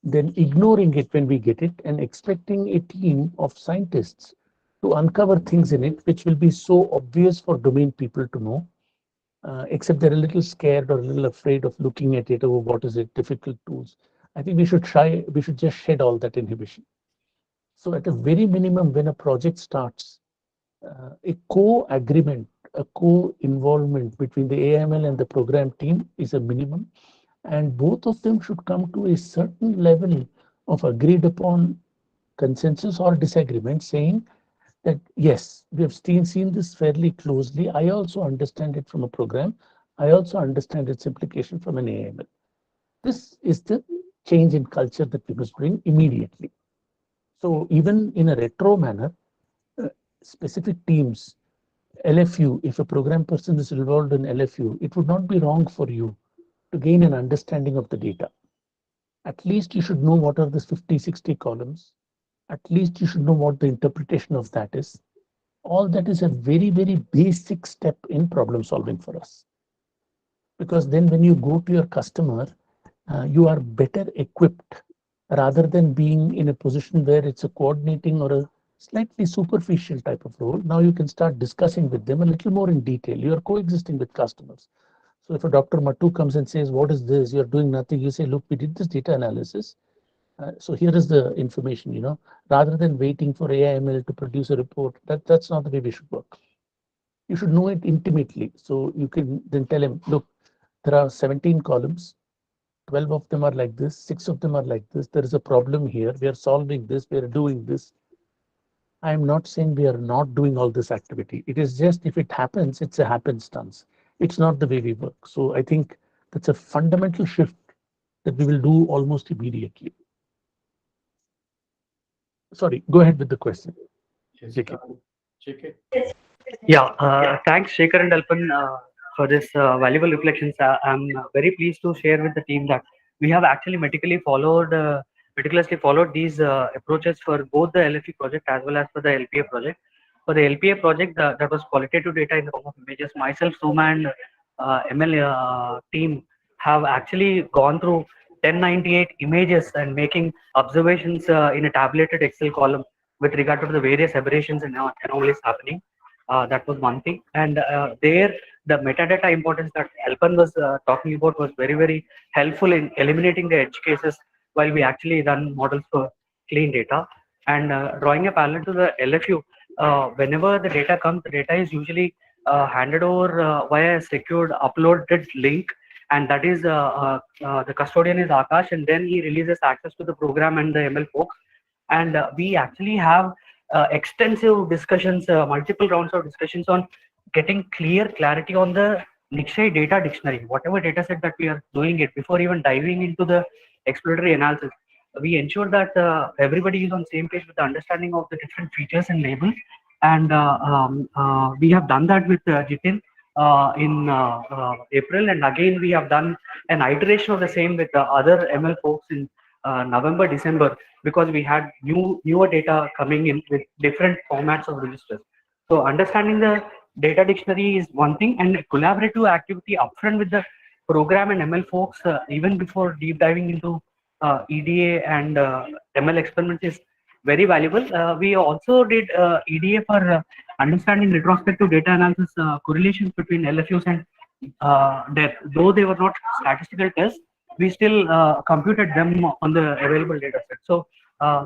then ignoring it when we get it and expecting a team of scientists to uncover things in it which will be so obvious for domain people to know, except they're a little scared or a little afraid of looking at it, or what is it, difficult tools. I think we should just shed all that inhibition. So at a very minimum, when a project starts, a co-agreement, a co-involvement between the AML and the program team is a minimum. And both of them should come to a certain level of agreed upon consensus or disagreement, saying that, yes, we have seen this fairly closely. I also understand it from a program. I also understand its implication from an AML. This is the change in culture that we must bring immediately. So even in a retro manner, specific teams, LFU, if a program person is involved in LFU, it would not be wrong for you to gain an understanding of the data. At least you should know what are the 50, 60 columns. At least you should know what the interpretation of that is. All that is a very, very basic step in problem solving for us. Because then when you go to your customer, you are better equipped rather than being in a position where it's a coordinating or a slightly superficial type of role. Now you can start discussing with them a little more in detail. You are coexisting with customers. So if a Dr. Mattu comes and says, what is this? You're doing nothing. You say, look, we did this data analysis. So here is the information, rather than waiting for AIML to produce a report. That's not the way we should work. You should know it intimately. So you can then tell him, look, there are 17 columns. 12 of them are like this, 6 of them are like this. There is a problem here. We are solving this. We are doing this. I am not saying we are not doing all this activity. It is just if it happens, it's a happenstance. It's not the way we work. So I think that's a fundamental shift that we will do almost immediately. Sorry, go ahead with the question. Yes, JK. JK. Yeah, thanks, Shekhar and Alpan, for this valuable reflections. I'm very pleased to share with the team that we have actually meticulously followed these approaches for both the LFE project as well as for the LPA project. For the LPA project, that was qualitative data in the form of images. Myself, Soma, and ML team have actually gone through 1098 images and making observations in a tabulated Excel column with regard to the various aberrations and anomalies happening. That was one thing. And there, the metadata importance that Alpan was talking about was very, very helpful in eliminating the edge cases while we actually run models for clean data. And drawing a parallel to the LFU, whenever the data comes, the data is usually handed over via a secured uploaded link. And that is the custodian is Akash, and then he releases access to the program and the ML folks. And we actually have extensive discussions, multiple rounds of discussions on getting clarity on the Nikshay data dictionary, whatever data set that we are doing it before even diving into the exploratory analysis. We ensure that everybody is on the same page with the understanding of the different features and labels. And we have done that with Jitin in April. And again, we have done an iteration of the same with the other ML folks in November, December, because we had newer data coming in with different formats of registers. So understanding the data dictionary is one thing, and collaborative activity upfront with the program and ML folks, even before deep diving into EDA and ML experiments is very valuable. We also did EDA for understanding retrospective data analysis correlations between LFUs and depth. Though they were not statistical tests, we still computed them on the available data set. So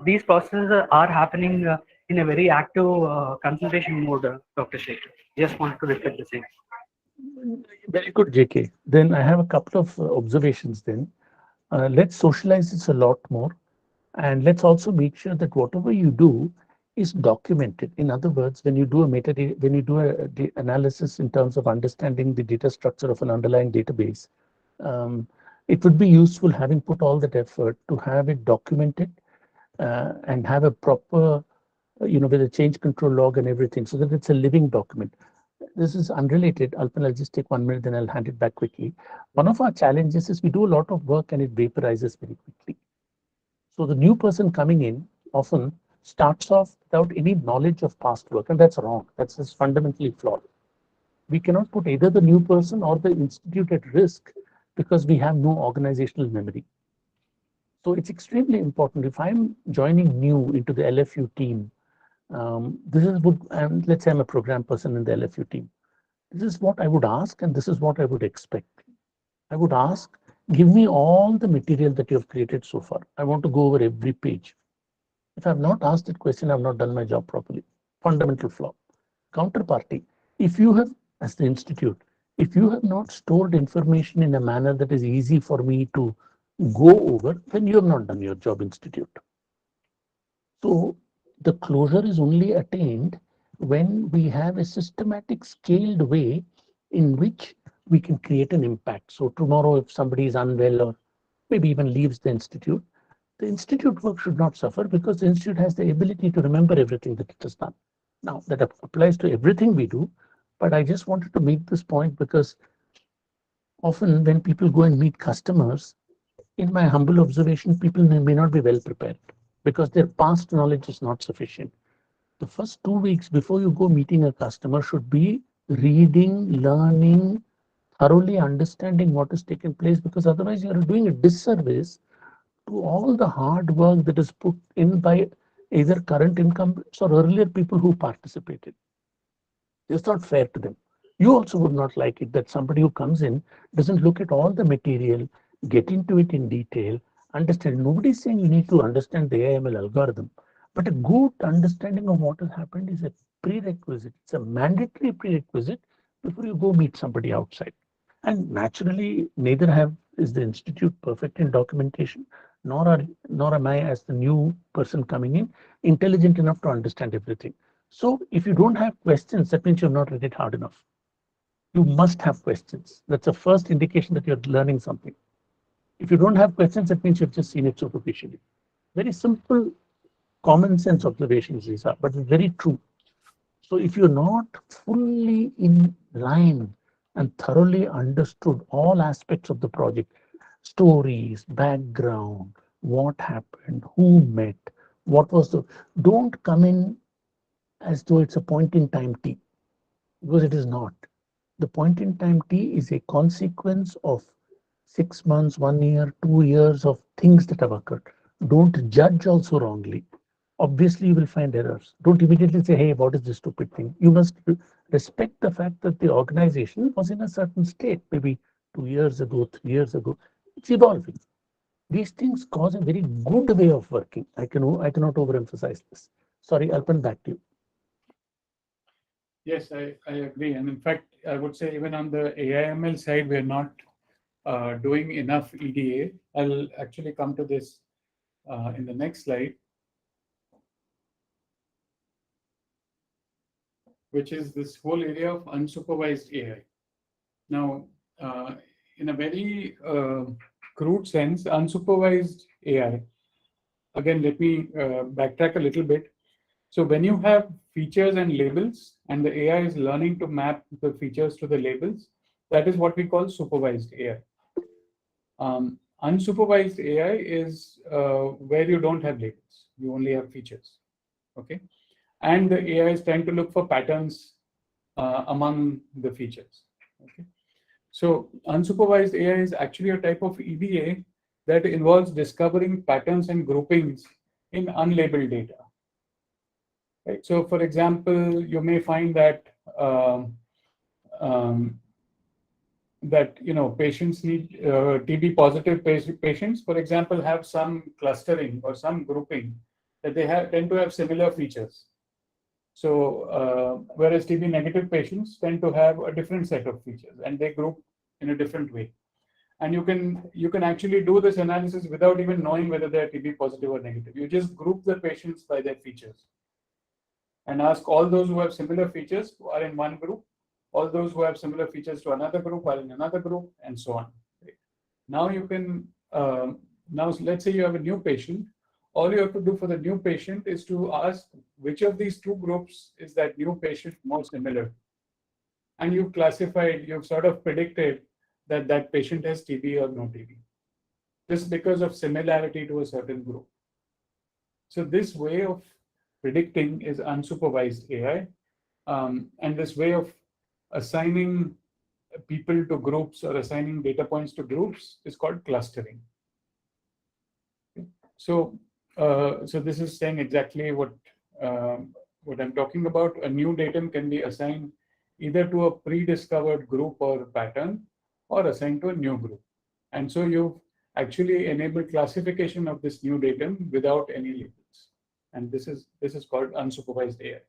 these processes are happening in a very active consultation mode, Dr. Shekhar. Just wanted to reflect the same. Very good, JK. Then I have a couple of observations then. Let's socialize this a lot more. And let's also make sure that whatever you do is documented. In other words, when you do a metadata, when you do a analysis in terms of understanding the data structure of an underlying database, it would be useful, having put all that effort, to have it documented and have a proper, with a change control log and everything, so that it's a living document. This is unrelated. Alpan, I'll just take 1 minute, then I'll hand it back quickly. One of our challenges is we do a lot of work and it vaporizes very quickly. So the new person coming in often starts off without any knowledge of past work, and that's wrong. That's just fundamentally flawed. We cannot put either the new person or the institute at risk because we have no organizational memory. So it's extremely important. If I'm joining new into the LFU team, this is what, let's say I'm a program person in the LFU team. This is what I would ask, and this is what I would expect. I would ask, give me all the material that you have created so far. I want to go over every page. If I've not asked that question, I've not done my job properly. Fundamental flaw. Counterparty, if you have, as the institute, if you have not stored information in a manner that is easy for me to go over, then you have not done your job, institute. So the closure is only attained when we have a systematic, scaled way in which we can create an impact. So tomorrow, if somebody is unwell or maybe even leaves the institute work should not suffer because the institute has the ability to remember everything that it has done. Now, that applies to everything we do, but I just wanted to make this point because often when people go and meet customers, in my humble observation, people may not be well prepared because their past knowledge is not sufficient. The first 2 weeks before you go meeting a customer should be reading, learning, thoroughly understanding what has taken place, because otherwise you are doing a disservice to all the hard work that is put in by either current incumbents or earlier people who participated. It's not fair to them. You also would not like it that somebody who comes in doesn't look at all the material, get into it in detail, understand. Nobody's saying you need to understand the AIML algorithm, but a good understanding of what has happened is a prerequisite. It's a mandatory prerequisite before you go meet somebody outside. And naturally, neither is the institute perfect in documentation, nor am I, as the new person coming in, intelligent enough to understand everything. So if you don't have questions, that means you've not read it hard enough. You must have questions. That's the first indication that you're learning something. If you don't have questions, that means you've just seen it superficially. Very simple, common sense observations, these are, but it's very true. So if you're not fully in line and thoroughly understood all aspects of the project, stories, background, what happened, who met, what was the, don't come in as though it's a point in time T, because it is not. The point in time T is a consequence of 6 months, 1 year, 2 years of things that have occurred. Don't judge also wrongly. Obviously, you will find errors. Don't immediately say, hey, what is this stupid thing? You must respect the fact that the organization was in a certain state, maybe 2 years ago, 3 years ago. It's evolving. These things cause a very good way of working. I cannot overemphasize this. Sorry, Alpan, back to you. Yes, I agree. And in fact, I would say even on the AIML side, we're not doing enough EDA. I'll actually come to this in the next slide, which is this whole area of unsupervised AI. Now, in a very crude sense, unsupervised AI, again, let me backtrack a little bit. So when you have features and labels, and the AI is learning to map the features to the labels, that is what we call supervised AI. Unsupervised AI is where you don't have labels, you only have features. Okay, and the AI is trying to look for patterns among the features. Okay, so unsupervised AI is actually a type of EDA that involves discovering patterns and groupings in unlabeled data. Right. So, for example, you may find that patients need TB positive patients, for example, have some clustering or some grouping that they tend to have similar features. So, whereas TB negative patients tend to have a different set of features, and they group in a different way. And you can actually do this analysis without even knowing whether they are TB positive or negative. You just group the patients by their features and ask all those who have similar features who are in one group, all those who have similar features to another group are in another group, and so on. Right? Now you can, now let's say you have a new patient. All you have to do for the new patient is to ask which of these two groups is that new patient more similar. And you've classified, you've sort of predicted that that patient has TB or no TB, just because of similarity to a certain group. So this way of predicting is unsupervised AI. And this way of assigning people to groups or assigning data points to groups is called clustering. Okay. So this is saying exactly what I'm talking about. A new datum can be assigned either to a pre-discovered group or pattern, or assigned to a new group. And so you've actually enabled classification of this new datum without any labels. and this is called unsupervised AI.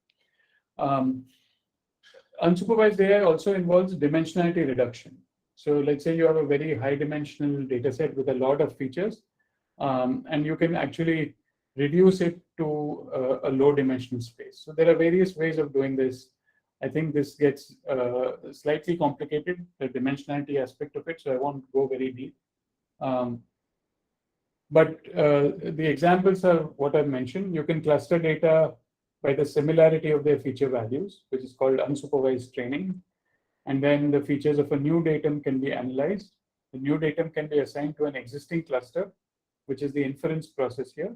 Unsupervised AI also involves dimensionality reduction. So let's say you have a very high dimensional data set with a lot of features, and you can actually reduce it to a low dimensional space. So there are various ways of doing this. I think this gets slightly complicated, the dimensionality aspect of it, so I won't go very deep. But the examples are what I've mentioned. You can cluster data by the similarity of their feature values, which is called unsupervised training. And then the features of a new datum can be analyzed. The new datum can be assigned to an existing cluster, which is the inference process here,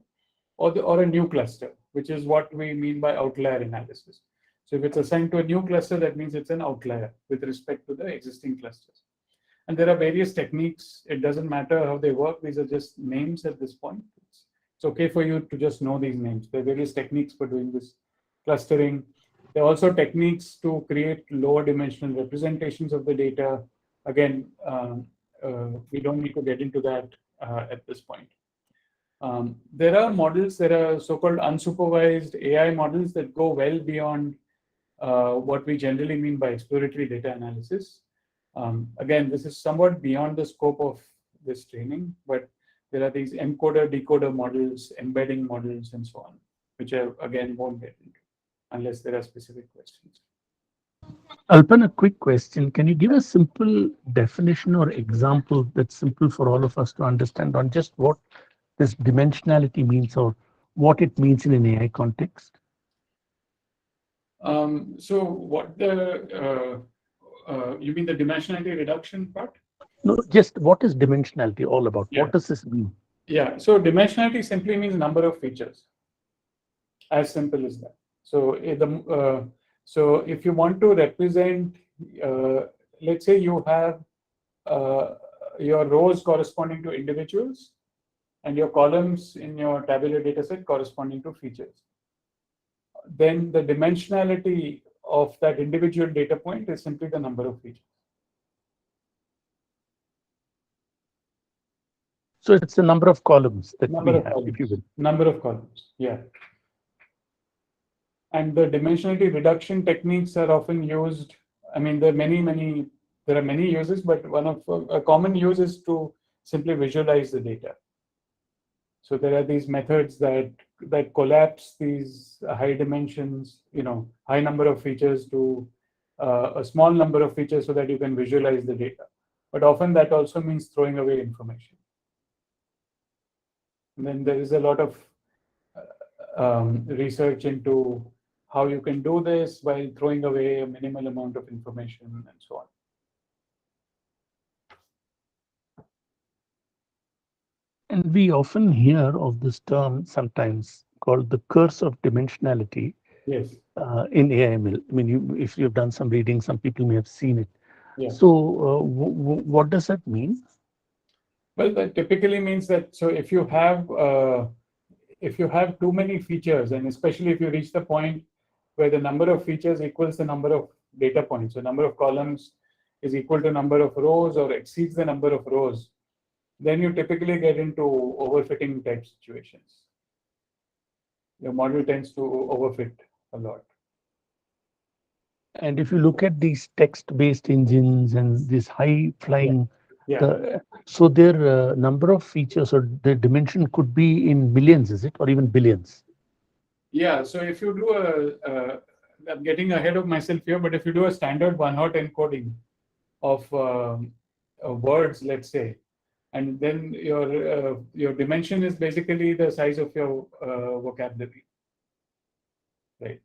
or a new cluster, which is what we mean by outlier analysis. So if it's assigned to a new cluster, that means it's an outlier with respect to the existing clusters. And there are various techniques. It doesn't matter how they work. These are just names at this point. It's okay for you to just know these names. There are various techniques for doing this clustering. There are also techniques to create lower dimensional representations of the data. Again, we don't need to get into that at this point. There are models, there are so-called unsupervised AI models that go well beyond what we generally mean by exploratory data analysis. Again, this is somewhat beyond the scope of this training, but there are these encoder decoder models, embedding models, and so on, which I again won't get into unless there are specific questions. Alpan, a quick question. Can you give a simple definition or example that's simple for all of us to understand on just what this dimensionality means or what it means in an AI context? So what you mean the dimensionality reduction part? No, just what is dimensionality all about? Yeah. What does this mean? Yeah, so dimensionality simply means number of features. As simple as that. So so if you want to represent, let's say you have your rows corresponding to individuals and your columns in your tabular data set corresponding to features, then the dimensionality of that individual data point is simply the number of features. So it's the number of columns that Number we of have, columns. if you will. Number of columns, yeah. And the dimensionality reduction techniques are often used. I mean, there are many uses, but one of a common use is to simply visualize the data. So there are these methods that collapse these high dimensions, high number of features to a small number of features so that you can visualize the data. But often that also means throwing away information. And then there is a lot of research into how you can do this while throwing away a minimal amount of information and so on. And we often hear of this term sometimes called the curse of dimensionality. Yes. In AIML. I mean, if you've done some reading, some people may have seen it. Yeah. So what does that mean? Well, that typically means that, so if you have too many features, and especially if you reach the point where the number of features equals the number of data points, so number of columns is equal to number of rows or exceeds the number of rows, then you typically get into overfitting type situations. Your model tends to overfit a lot. And if you look at these text-based engines and this high-flying, so their number of features or the dimension could be in millions, is it, or even billions? Yeah. So if you do I'm getting ahead of myself here, but if you do a standard one-hot encoding of words, let's say, and then your dimension is basically the size of your vocabulary, right?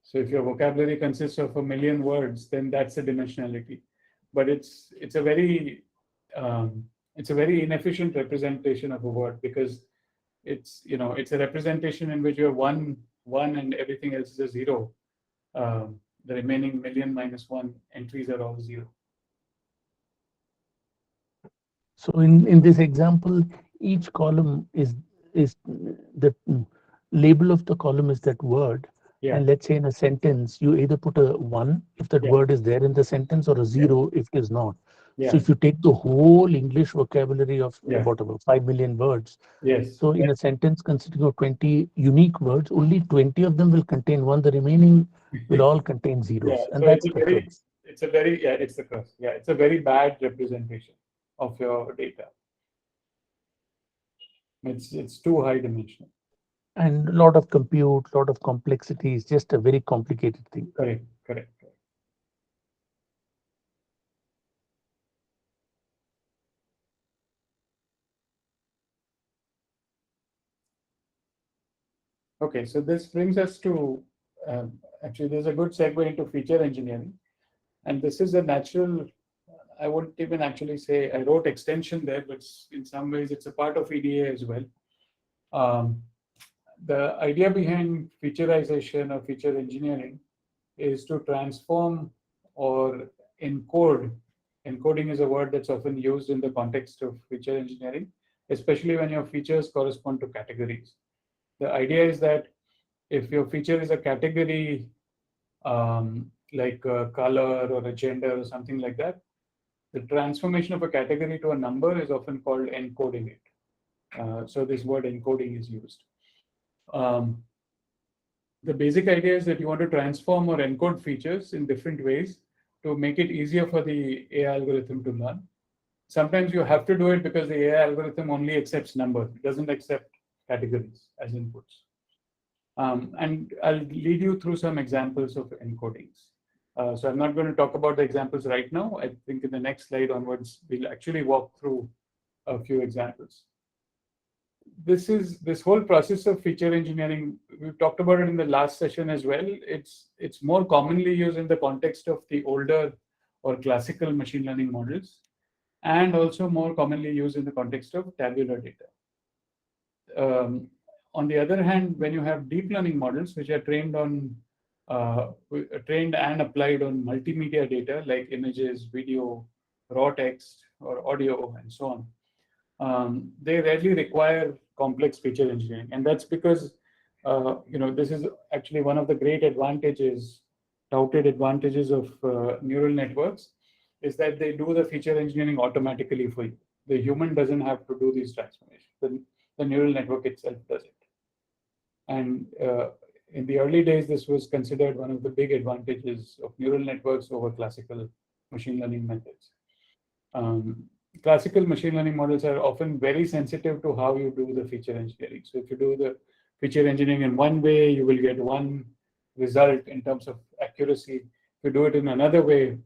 So if your vocabulary consists of 1 million words, then that's the dimensionality. But it's a very inefficient representation of a word, because it's a representation in which you have one and everything else is a zero. The remaining million minus one entries are all zero. So in this example, each column is the label of the column is that word, Yeah. And let's say in a sentence, you either put a 1 if that Yeah. word is there in the sentence, or a 0 if it is not. Yeah. So if you take the whole English vocabulary of Yeah. about 5 million words, Yes. so in a sentence consisting of 20 unique words, only 20 of them will contain 1. The remaining will all contain zeros. Yeah. And So that's the truth. it's a very, yeah, it's the curse. Yeah, it's a very bad representation of your data. It's too high dimensional. And a lot of compute, a lot of complexity is just a very complicated thing. Correct. Correct. Correct. Okay, so this brings us to actually there's a good segue into feature engineering, and this is a natural. I wouldn't even actually say I wrote extension there, but in some ways it's a part of EDA as well. The idea behind featureization or feature engineering is to transform or encode. Encoding is a word that's often used in the context of feature engineering, especially when your features correspond to categories. The idea is that if your feature is a category, like a color or a gender or something like that, the transformation of a category to a number is often called encoding it. So this word encoding is used. The basic idea is that you want to transform or encode features in different ways to make it easier for the AI algorithm to learn. Sometimes you have to do it because the AI algorithm only accepts numbers. It doesn't accept categories as inputs. And I'll lead you through some examples of encodings. So I'm not going to talk about the examples right now. I think in the next slide onwards, we'll actually walk through a few examples. This whole process of feature engineering, we've talked about it in the last session as well. It's more commonly used in the context of the older or classical machine learning models, and also more commonly used in the context of tabular data. On the other hand, when you have deep learning models which are trained and applied on multimedia data like images, video, raw text, or audio, and so on, they rarely require complex feature engineering, and that's because this is actually one of the great advantages, touted advantages of neural networks, is that they do the feature engineering automatically for you. The human doesn't have to do these transformations. The neural network itself does it. And in the early days, this was considered one of the big advantages of neural networks over classical machine learning methods. Classical machine learning models are often very sensitive to how you do the feature engineering. So if you do the feature engineering in one way, you will get one result in terms of accuracy. If you do it in another way,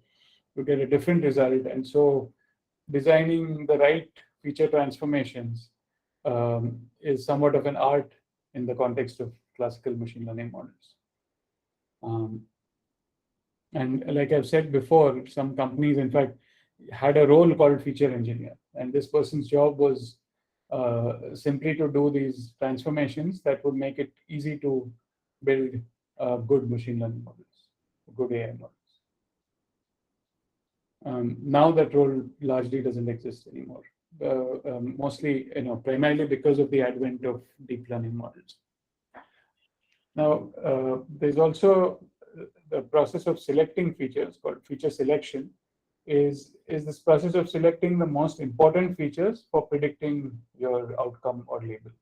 you get a different result. And so designing the right feature transformations is somewhat of an art in the context of classical machine learning models. And like I've said before, some companies, in fact, had a role called feature engineer. And this person's job was simply to do these transformations that would make it easy to build good machine learning models, good AI models. Now that role largely doesn't exist anymore. Mostly, primarily because of the advent of deep learning models. Now, there's also the process of selecting features called feature selection. Is this process of selecting the most important features for predicting your outcome or label.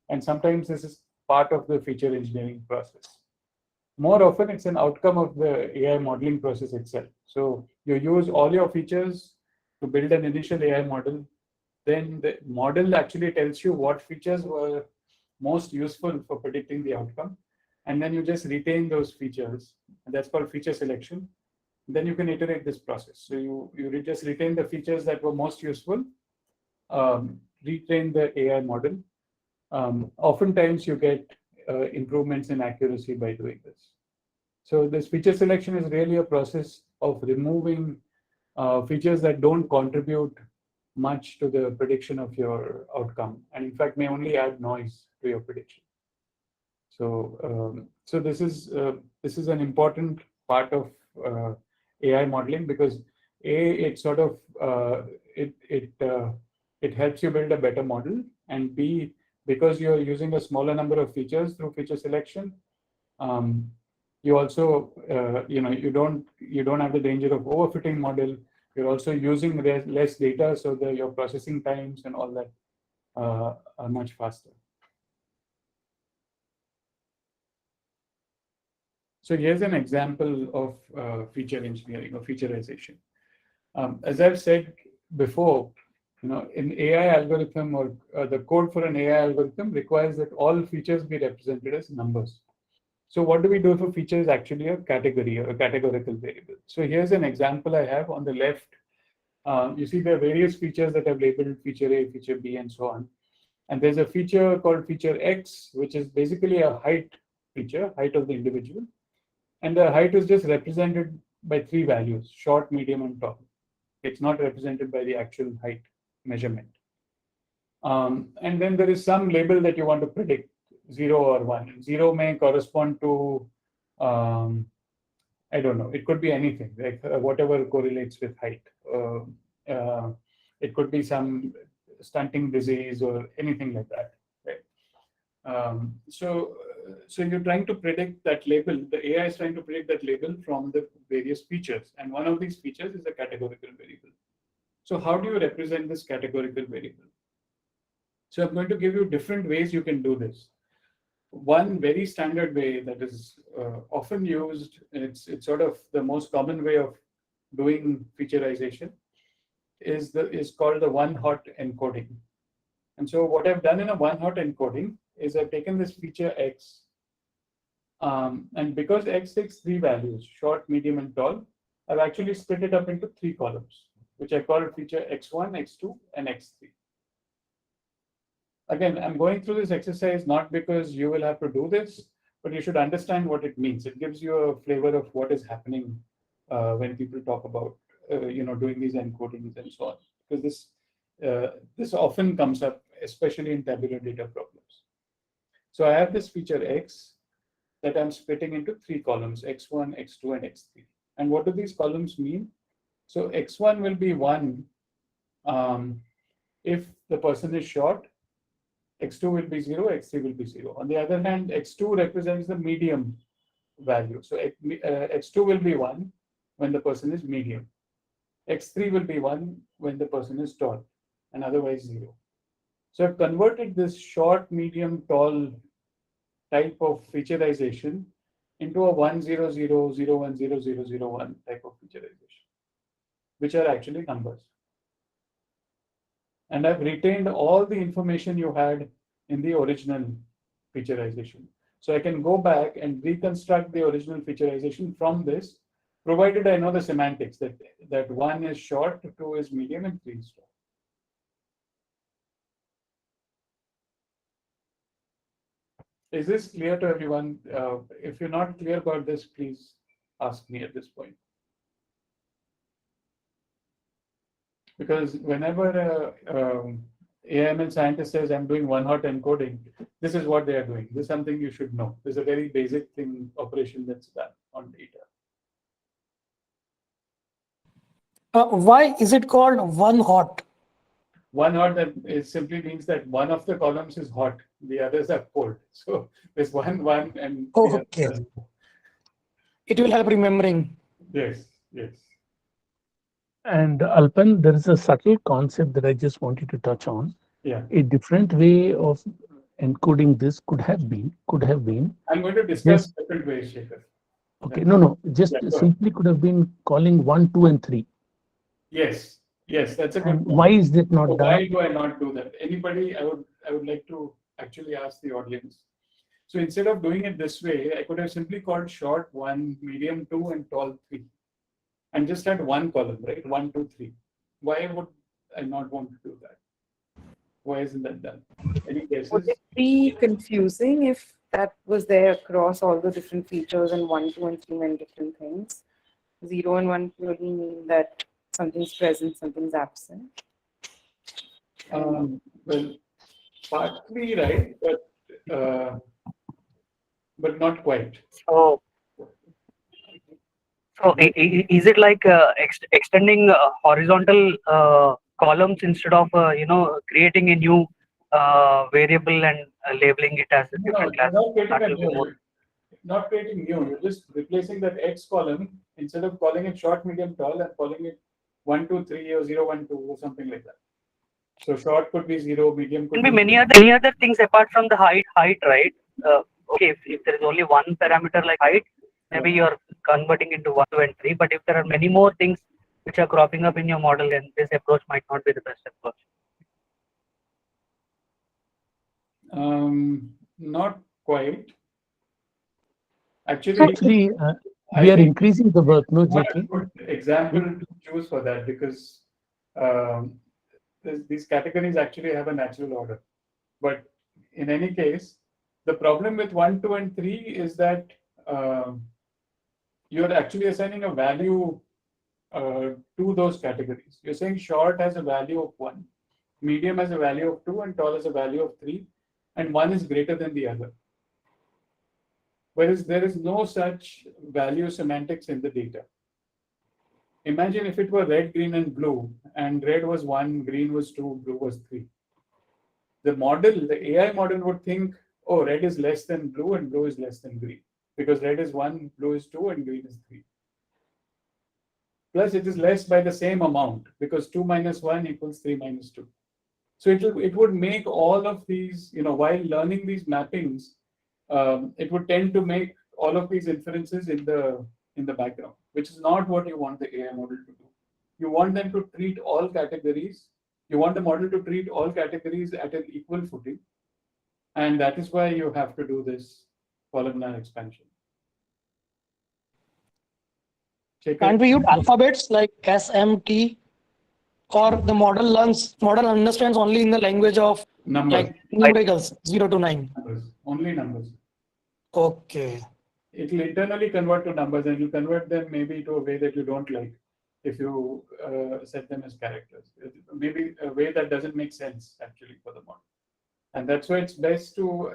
And sometimes this is part of the feature engineering process. More often, it's an outcome of the AI modeling process itself. So you use all your features to build an initial AI model. Then the model actually tells you what features were most useful for predicting the outcome. And then you just retain those features. And that's called feature selection. Then you can iterate this process. So you just retain the features that were most useful, retrain the AI model. Oftentimes you get improvements in accuracy by doing this. So this feature selection is really a process of removing features that don't contribute much to the prediction of your outcome, and in fact may only add noise to your prediction. So this is an important part of AI modeling, because it sort of it helps you build a better model, and B, because you're using a smaller number of features through feature selection, You also, you don't have the danger of overfitting model. You're also using less data, so that your processing times and all that are much faster. So here's an example of feature engineering or featureization. As I've said before, in AI algorithm or the code for an AI algorithm requires that all features be represented as numbers. So what do we do if a feature is actually a category or a categorical variable? So here's an example I have on the left. You see there are various features that I've labeled feature A, feature B, and so on. And there's a feature called feature X, which is basically a height feature, height of the individual. And the height is just represented by 3 values, short, medium, and tall. It's not represented by the actual height measurement. And then there is some label that you want to predict, 0 or 1. 0 may correspond to, I don't know, it could be anything, like whatever correlates with height. It could be some stunting disease or anything like that. Right? So you're trying to predict that label, the AI is trying to predict that label from the various features. And one of these features is a categorical variable. So how do you represent this categorical variable? So I'm going to give you different ways you can do this. One very standard way that is often used, it's sort of the most common way of doing featureization, is called the one-hot encoding. And so what I've done in a one-hot encoding is I've taken this feature X, and because X takes 3 values, short, medium, and tall, I've actually split it up into 3 columns, which I call feature X1, X2, and X3. Again, I'm going through this exercise not because you will have to do this, but you should understand what it means. It gives you a flavor of what is happening when people talk about doing these encodings and so on. Because this often comes up, especially in tabular data problems. So I have this feature X that I'm splitting into 3 columns, X1, X2, and X3. And what do these columns mean? So X1 will be 1 if the person is short, X2 will be 0, X3 will be 0. On the other hand, X2 represents the medium value. So X2 will be 1 when the person is medium. X3 will be 1 when the person is tall, and otherwise 0. So I've converted this short, medium, tall type of featureization into a 1, 0, 0, 0, 1, 0, 0, 0, 1 type of featureization, which are actually numbers. And I've retained all the information you had in the original featureization. So I can go back and reconstruct the original featureization from this, provided I know the semantics that 1 is short, 2 is medium, and 3 is tall. Is this clear to everyone? If you're not clear about this, please ask me at this point. Because whenever AML scientist says I'm doing one-hot encoding, this is what they are doing. This is something you should know. This is a very basic operation that's done on data. Why is it called one-hot? One-hot, it simply means that one of the columns is hot, the others are cold. So there's 1, 1, and Okay. It will help remembering. Yes, yes. And Alpan, there is a subtle concept that I just wanted to touch on. Yeah. A different way of encoding this could have been. I'm going to discuss different ways, Shekhar. Okay, no, just Yeah, simply could have been calling 1, 2, and 3. Yes, that's a good And point. why is that not So done? why do I not do that? Anybody, I would like to actually ask the audience. So instead of doing it this way, I could have simply called short 1, medium 2, and tall 3. And just had 1 column, right? 1, 2, 3. Why would I not want to do that? Why isn't that done? Any guesses? Would it be confusing if that was there across all the different features and 1, 2, and 3 meant different things? 0 and 1 clearly mean that something's present, something's absent. Well, partly right, but not quite. So is it like extending horizontal columns instead of creating a new variable and labeling it as a different class? Without getting That a will be more. not creating new, you're just replacing that X column instead of calling it short, medium, tall, and calling it 1, 2, 3 or 0, 1, 2 or something like that. So short could be 0, medium could Can be many other things apart from the height, right? Okay, if there is only one parameter like height, maybe you're converting into 1, 2, and 3. But if there are many more things which are cropping up in your model, then this approach might not be the best approach. Not quite. Actually, Actually, I we are think increasing the work, no, what JK? a good example to choose for that, because these categories actually have a natural order. But in any case, the problem with 1, 2, and 3 is that you're actually assigning a value to those categories. You're saying short has a value of 1, medium has a value of 2, and tall has a value of 3, and one is greater than the other. Whereas there is no such value semantics in the data. Imagine if it were red, green, and blue, and red was 1, green was 2, blue was 3. The model, the AI model would think, oh, red is less than blue and blue is less than green, because red is 1, blue is 2, and green is 3. Plus, it is less by the same amount, because 2 minus 1 equals 3 minus 2. So it would make all of these, while learning these mappings, it would tend to make all of these inferences in the background, which is not what you want the AI model to do. You want them to treat all categories. You want the model to treat all categories at an equal footing. And that is why you have to do this columnar expansion. Can't we use alphabets like S, M, T? Or the model understands only in the language of Numbers. like numericals, 0 to 9. Numbers. Only numbers. Okay. It will internally convert to numbers, and you convert them maybe to a way that you don't like if you set them as characters. Maybe a way that doesn't make sense actually for the model. And that's why it's best to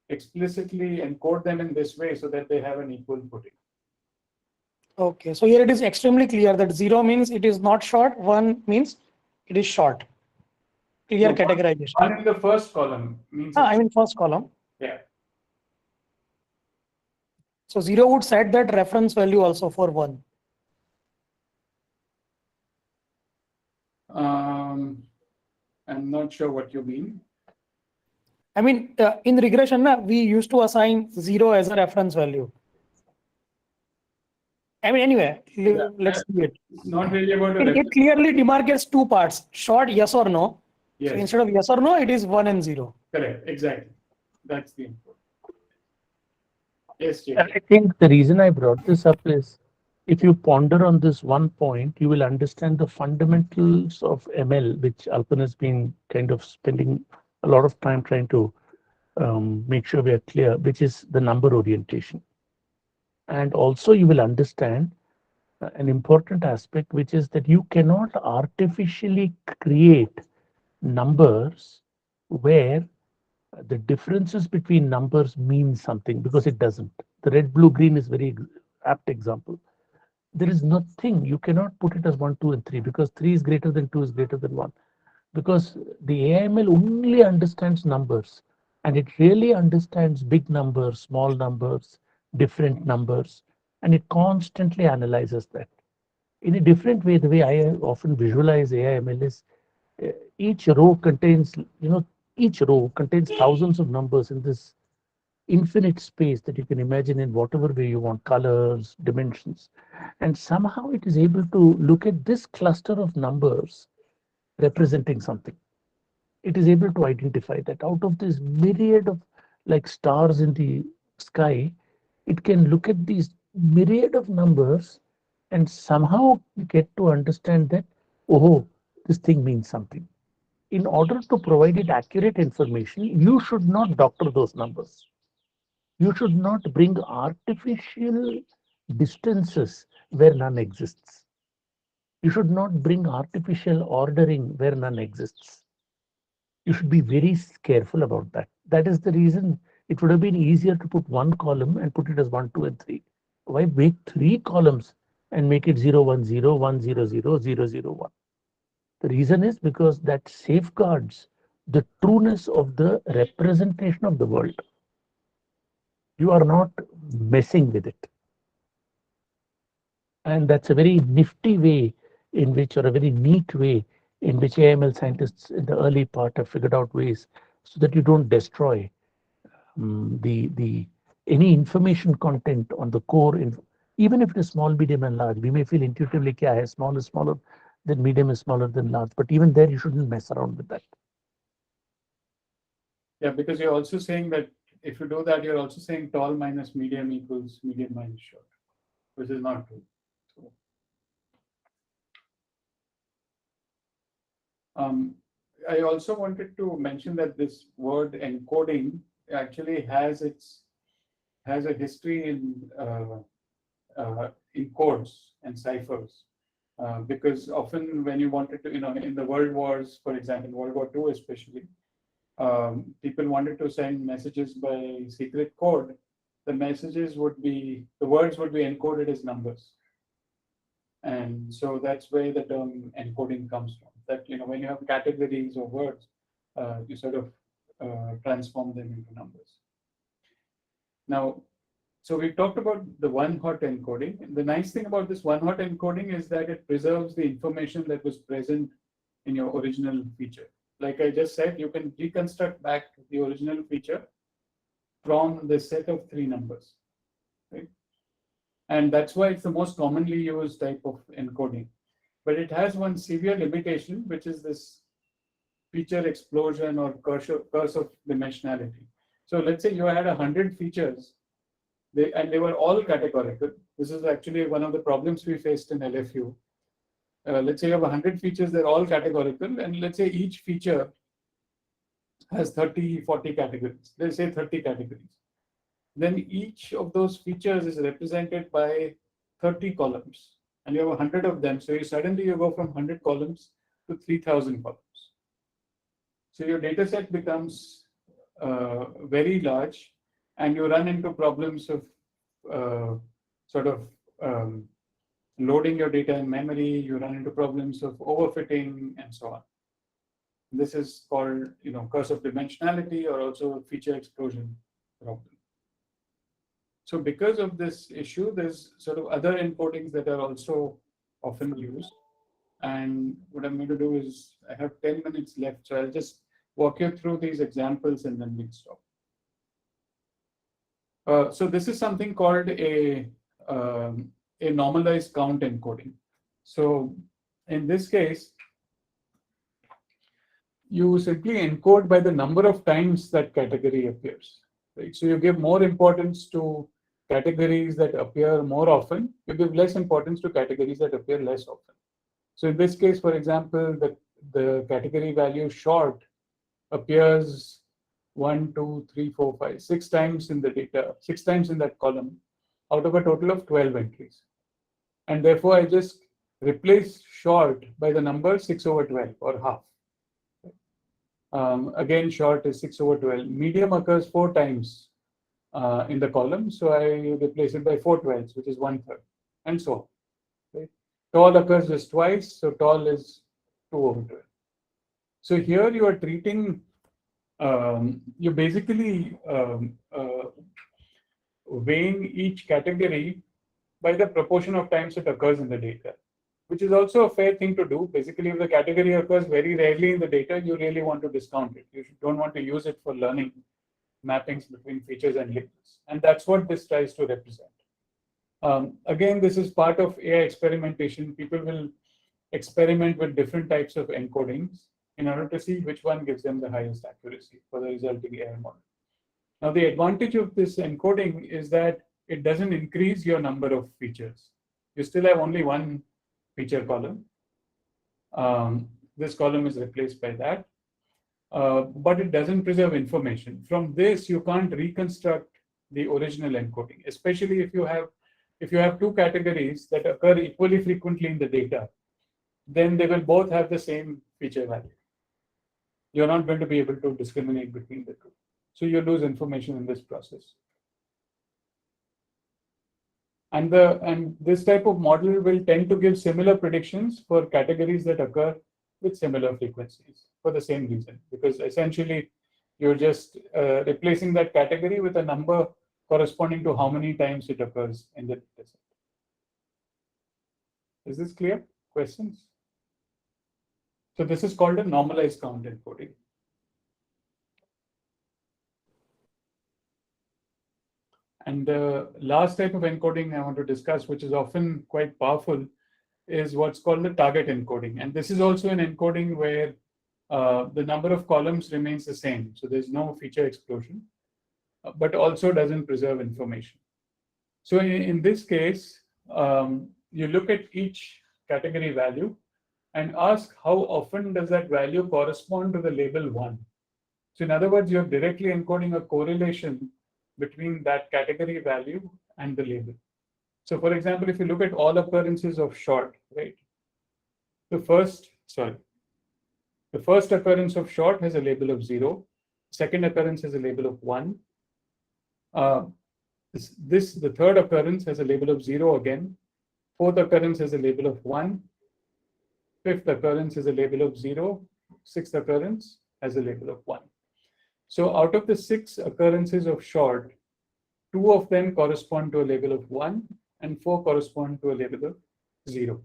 explicitly encode them in this way so that they have an equal footing. Okay. So here it is extremely clear that 0 means it is not short, 1 means it is short. Clear So categorization. One in the first column means I mean first column. yeah. So 0 would set that reference value also for 1. I'm not sure what you mean. I mean, in regression, we used to assign 0 as a reference value. I mean, anyway, let's do it. It's not really about a It reference. clearly demarcates two parts, short yes or no. Yes. So instead of yes or no, it is 1 and 0. Correct. Exactly. That's the input. Yes, Jay. I think the reason I brought this up is if you ponder on this one point, you will understand the fundamentals of ML, which Alpan has been kind of spending a lot of time trying to make sure we are clear, which is the number orientation. And also you will understand an important aspect, which is that you cannot artificially create numbers where the differences between numbers mean something, because it doesn't. The red, blue, green is very apt example. There is nothing, you cannot put it as 1, 2, and 3, because 3 is greater than 2 is greater than 1. Because the AIML only understands numbers, and it really understands big numbers, small numbers, different numbers, and it constantly analyzes that. In a different way, the way I often visualize AIML is each row contains, each row contains thousands of numbers in this infinite space that you can imagine in whatever way you want, colors, dimensions. And somehow it is able to look at this cluster of numbers representing something. It is able to identify that out of this myriad of like stars in the sky, it can look at these myriad of numbers and somehow get to understand that, oh, this thing means something. In order to provide it accurate information, you should not doctor those numbers. You should not bring artificial distances where none exists. You should not bring artificial ordering where none exists. You should be very careful about that. That is the reason it would have been easier to put one column and put it as 1, 2, and 3. Why make 3 columns and make it 0, 1, 0, 1, 0, 0, 0, 0, 1? The reason is because that safeguards the trueness of the representation of the world. you are not messing with it. And that's a very nifty way in which, or a very neat way in which AML scientists in the early part have figured out ways so that you don't destroy the any information content on the core. Even if it is small, medium, and large, we may feel intuitively, yeah, small is smaller than medium is smaller than large. But even there, you shouldn't mess around with that. Yeah, because you're also saying that if you do that, you're also saying tall minus medium equals medium minus short, which is not true. So, I also wanted to mention that this word encoding actually has a history in codes and ciphers. Because often when you wanted to, in the world wars, for example, World War II especially, people wanted to send messages by secret code. The words would be encoded as numbers. And so that's where the term encoding comes from. That, when you have categories or words, you sort of transform them into numbers. Now, so we've talked about the one-hot encoding. The nice thing about this one-hot encoding is that it preserves the information that was present in your original feature. Like I just said, you can reconstruct back the original feature from the set of 3 numbers, right? And that's why it's the most commonly used type of encoding. But it has one severe limitation, which is this feature explosion or curse of dimensionality. So let's say you had 100 features, they were all categorical. This is actually one of the problems we faced in LFU. Let's say you have 100 features, they're all categorical, and let's say each feature has 30, 40 categories. Let's say 30 categories. Then each of those features is represented by 30 columns, and you have 100 of them. So suddenly you go from 100 columns to 3,000 columns. So your data set becomes very large, and you run into problems of loading your data in memory. You run into problems of overfitting and so on. This is called, curse of dimensionality, or also feature explosion problem. So because of this issue, there's sort of other encodings that are also often used. And what I'm going to do is, I have 10 minutes left, so I'll just walk you through these examples and then we'll stop. So this is something called a normalized count encoding. So in this case, you simply encode by the number of times that category appears. Right? So you give more importance to categories that appear more often. You give less importance to categories that appear less often. So in this case, for example, the category value short appears 1, 2, 3, 4, 5, 6 times in the data, 6 times in that column, out of a total of 12 entries. And therefore, I just replace short by the number 6 over 12, or half. Again, short is 6 over 12. Medium occurs 4 times in the column, so I replace it by 4 12s, which is 1/3, and so on. Right? Tall occurs just twice, so tall is 2 over 12. So here you are treating, you're basically weighing each category by the proportion of times it occurs in the data, which is also a fair thing to do. Basically, if the category occurs very rarely in the data, you really want to discount it. You don't want to use it for learning mappings between features and labels. And that's what this tries to represent. Again, this is part of AI experimentation. People will experiment with different types of encodings in order to see which one gives them the highest accuracy for the resulting AI model. Now, the advantage of this encoding is that it doesn't increase your number of features. You still have only one feature column. This column is replaced by that. But it doesn't preserve information. From this, you can't reconstruct the original encoding, especially if you have 2 categories that occur equally frequently in the data, then they will both have the same feature value. You're not going to be able to discriminate between the 2. So you lose information in this process. And this type of model will tend to give similar predictions for categories that occur with similar frequencies for the same reason, because essentially you're just replacing that category with a number corresponding to how many times it occurs in the data set. Is this clear? Questions? So this is called a normalized count encoding. And the last type of encoding I want to discuss, which is often quite powerful, is what's called the target encoding. And this is also an encoding where the number of columns remains the same. So there's no feature explosion, but also doesn't preserve information. So in this case, you look at each category value and ask how often does that value correspond to the label 1. So in other words, you're directly encoding a correlation between that category value and the label. So for example, if you look at all occurrences of short, right? The first occurrence of short has a label of 0. Second occurrence has a label of 1. The third occurrence has a label of 0 again. Fourth occurrence has a label of 1. Fifth occurrence is a label of 0. Sixth occurrence has a label of 1. So out of the 6 occurrences of short, 2 of them correspond to a label of 1 and 4 correspond to a label of 0.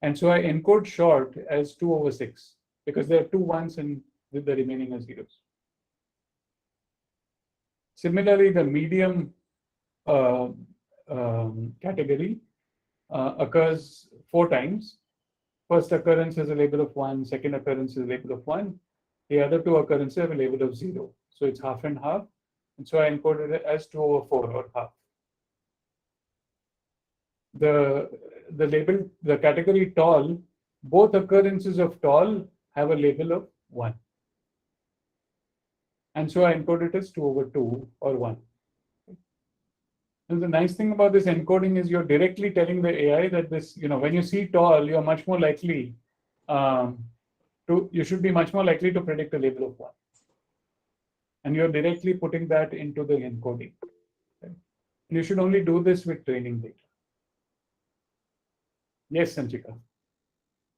And so I encode short as 2/6 because there are 2 1s and with the remaining are zeros. Similarly, the medium category occurs 4 times. First occurrence has a label of 1, second occurrence is a label of 1. The other 2 occurrences have a label of 0. So it's half and half. And so I encoded it as 2/4 or half. The category tall, both occurrences of tall have a label of 1. And so I encode it as 2/2 or 1. And the nice thing about this encoding is you're directly telling the AI that this, when you see tall, you're much more likely you should be much more likely to predict a label of 1. And you're directly putting that into the encoding. Okay? And you should only do this with training data. Yes, Sanchika.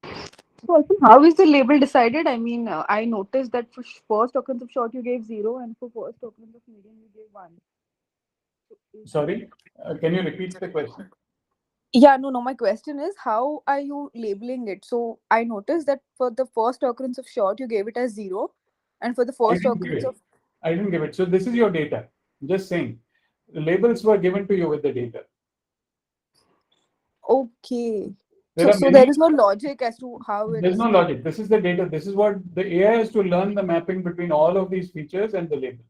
So also, how is the label decided? I mean, I noticed that for first occurrence of short you gave 0, and for first occurrence of medium you gave 1. Sorry, can you repeat the question? Yeah, no. My question is, how are you labeling it? So I noticed that for the first occurrence of short you gave it as 0, and for the first occurrence of I didn't give it. So this is your data. I'm just saying, the labels were given to you with the data. okay. There So are there many- is no logic as to how it There's is. no logic. This is the data. This is what the AI has to learn the mapping between all of these features and the label.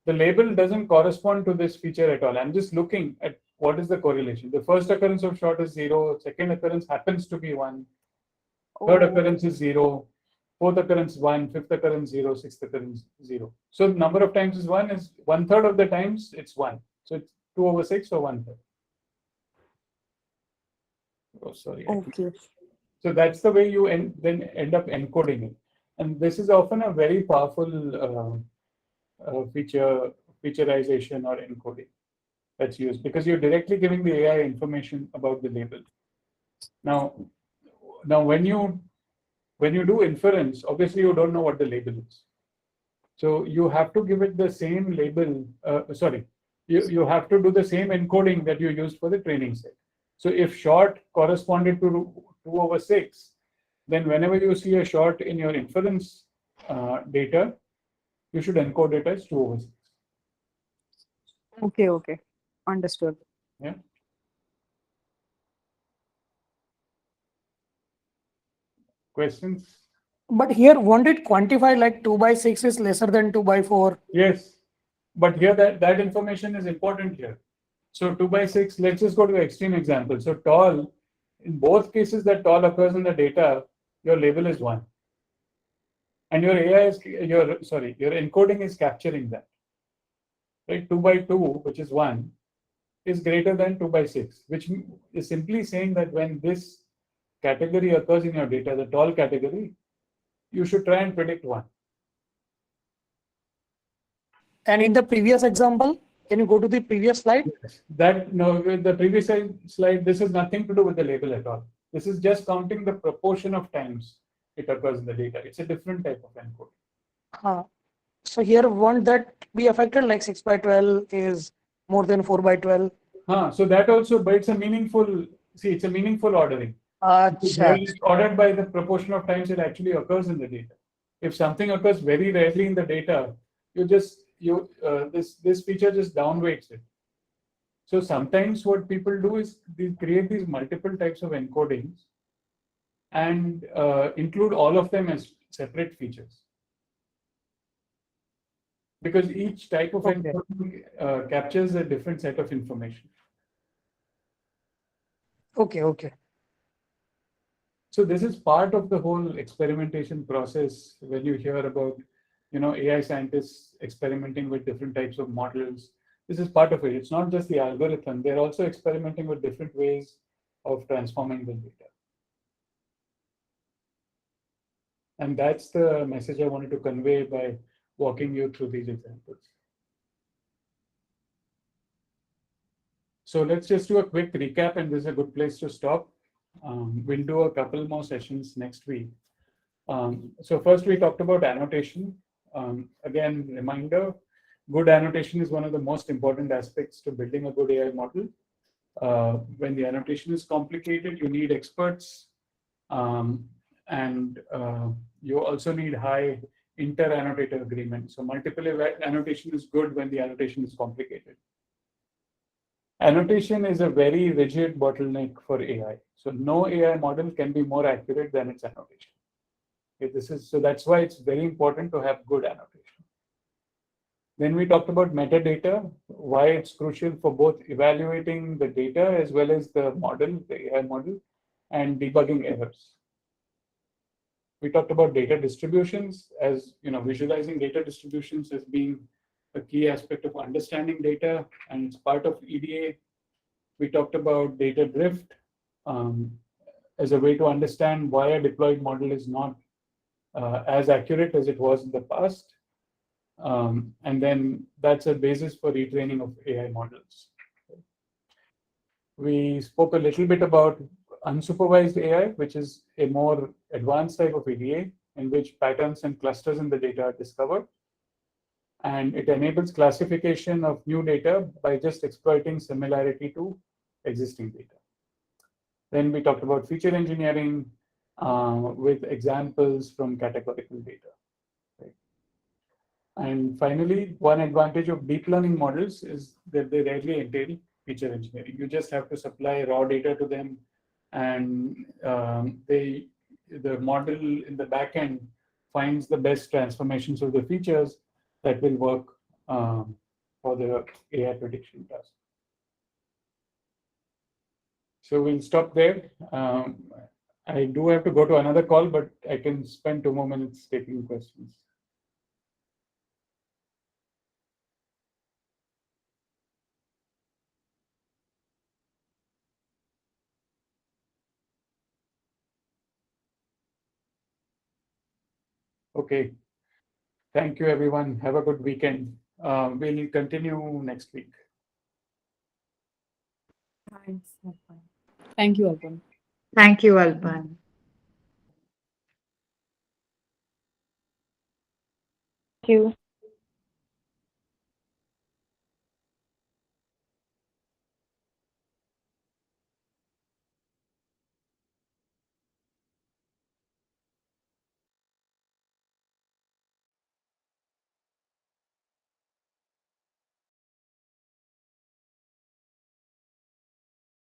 The label doesn't correspond to this feature at all. I'm just looking at what is the correlation. The first occurrence of short is 0. Second occurrence happens to be 1. Third Oh, occurrence is 0. Fourth occurrence 1. Fifth occurrence 0. Sixth occurrence 0. So the number of times is 1 is 1/3 of the times it's 1. So it's 2/6 or 1/3. Oh, sorry. okay. So that's the way you then end up encoding it. And this is often a very powerful featureization or encoding that's used because you're directly giving the AI information about the label. Now when you do inference, obviously you don't know what the label is. So you have to give it the same label. You have to do the same encoding that you used for the training set. So if short corresponded to 2/6, then whenever you see a short in your inference data, you should encode it as 2/6. Okay. Understood. Yeah. Questions? But here, won't it quantify like 2/6 is lesser than 2/4? Yes. But here that information is important here. So 2/6, let's just go to the extreme example. So tall, in both cases that tall occurs in the data, your label is 1. And your AI is your encoding is capturing that. Right? 2/2, which is 1, is greater than 2/6, which is simply saying that when this category occurs in your data, the tall category, you should try and predict 1. And in the previous example, can you go to the previous slide? With the previous slide, this has nothing to do with the label at all. This is just counting the proportion of times it occurs in the data. It's a different type of encoding. So here won't that be affected, like 6 by 12 is more than 4 by 12? So that also, but it's a meaningful, it's a meaningful ordering. Here Acha. it's ordered by the proportion of times it actually occurs in the data. If something occurs very rarely in the data, this feature just downweights it. So sometimes what people do is they create these multiple types of encodings and include all of them as separate features. Because each type of Okay. encoding captures a different set of information. Okay. So this is part of the whole experimentation process when you hear about, AI scientists experimenting with different types of models. This is part of it. It's not just the algorithm. They're also experimenting with different ways of transforming the data. And that's the message I wanted to convey by walking you through these examples. So let's just do a quick recap, and this is a good place to stop. We'll do a couple more sessions next week. So first we talked about annotation. Again, reminder, good annotation is one of the most important aspects to building a good AI model. When the annotation is complicated, you need experts, and you also need high inter-annotator agreement. So multiple annotation is good when the annotation is complicated. Annotation is a very rigid bottleneck for AI. So no AI model can be more accurate than its annotation. Okay, so that's why it's very important to have good annotation. Then we talked about metadata, why it's crucial for both evaluating the data as well as the model, the AI model, and debugging errors. We talked about data distributions as, visualizing data distributions as being a key aspect of understanding data, and it's part of EDA. We talked about data drift as a way to understand why a deployed model is not as accurate as it was in the past. And then that's a basis for retraining of AI models. We spoke a little bit about unsupervised AI, which is a more advanced type of EDA in which patterns and clusters in the data are discovered. And it enables classification of new data by just exploiting similarity to existing data. Then we talked about feature engineering with examples from categorical data. Right? And finally, one advantage of deep learning models is that they rarely entail feature engineering. You just have to supply raw data to them, and the model in the back end finds the best transformations of the features that will work for the AI prediction task. So we'll stop there. I do have to go to another call, but I can spend 2 more minutes taking questions. Okay. Thank you, everyone. Have a good weekend. We'll continue next week. Thanks. Alpan. Thank you, Alban. Thank you, Alban. Thank you.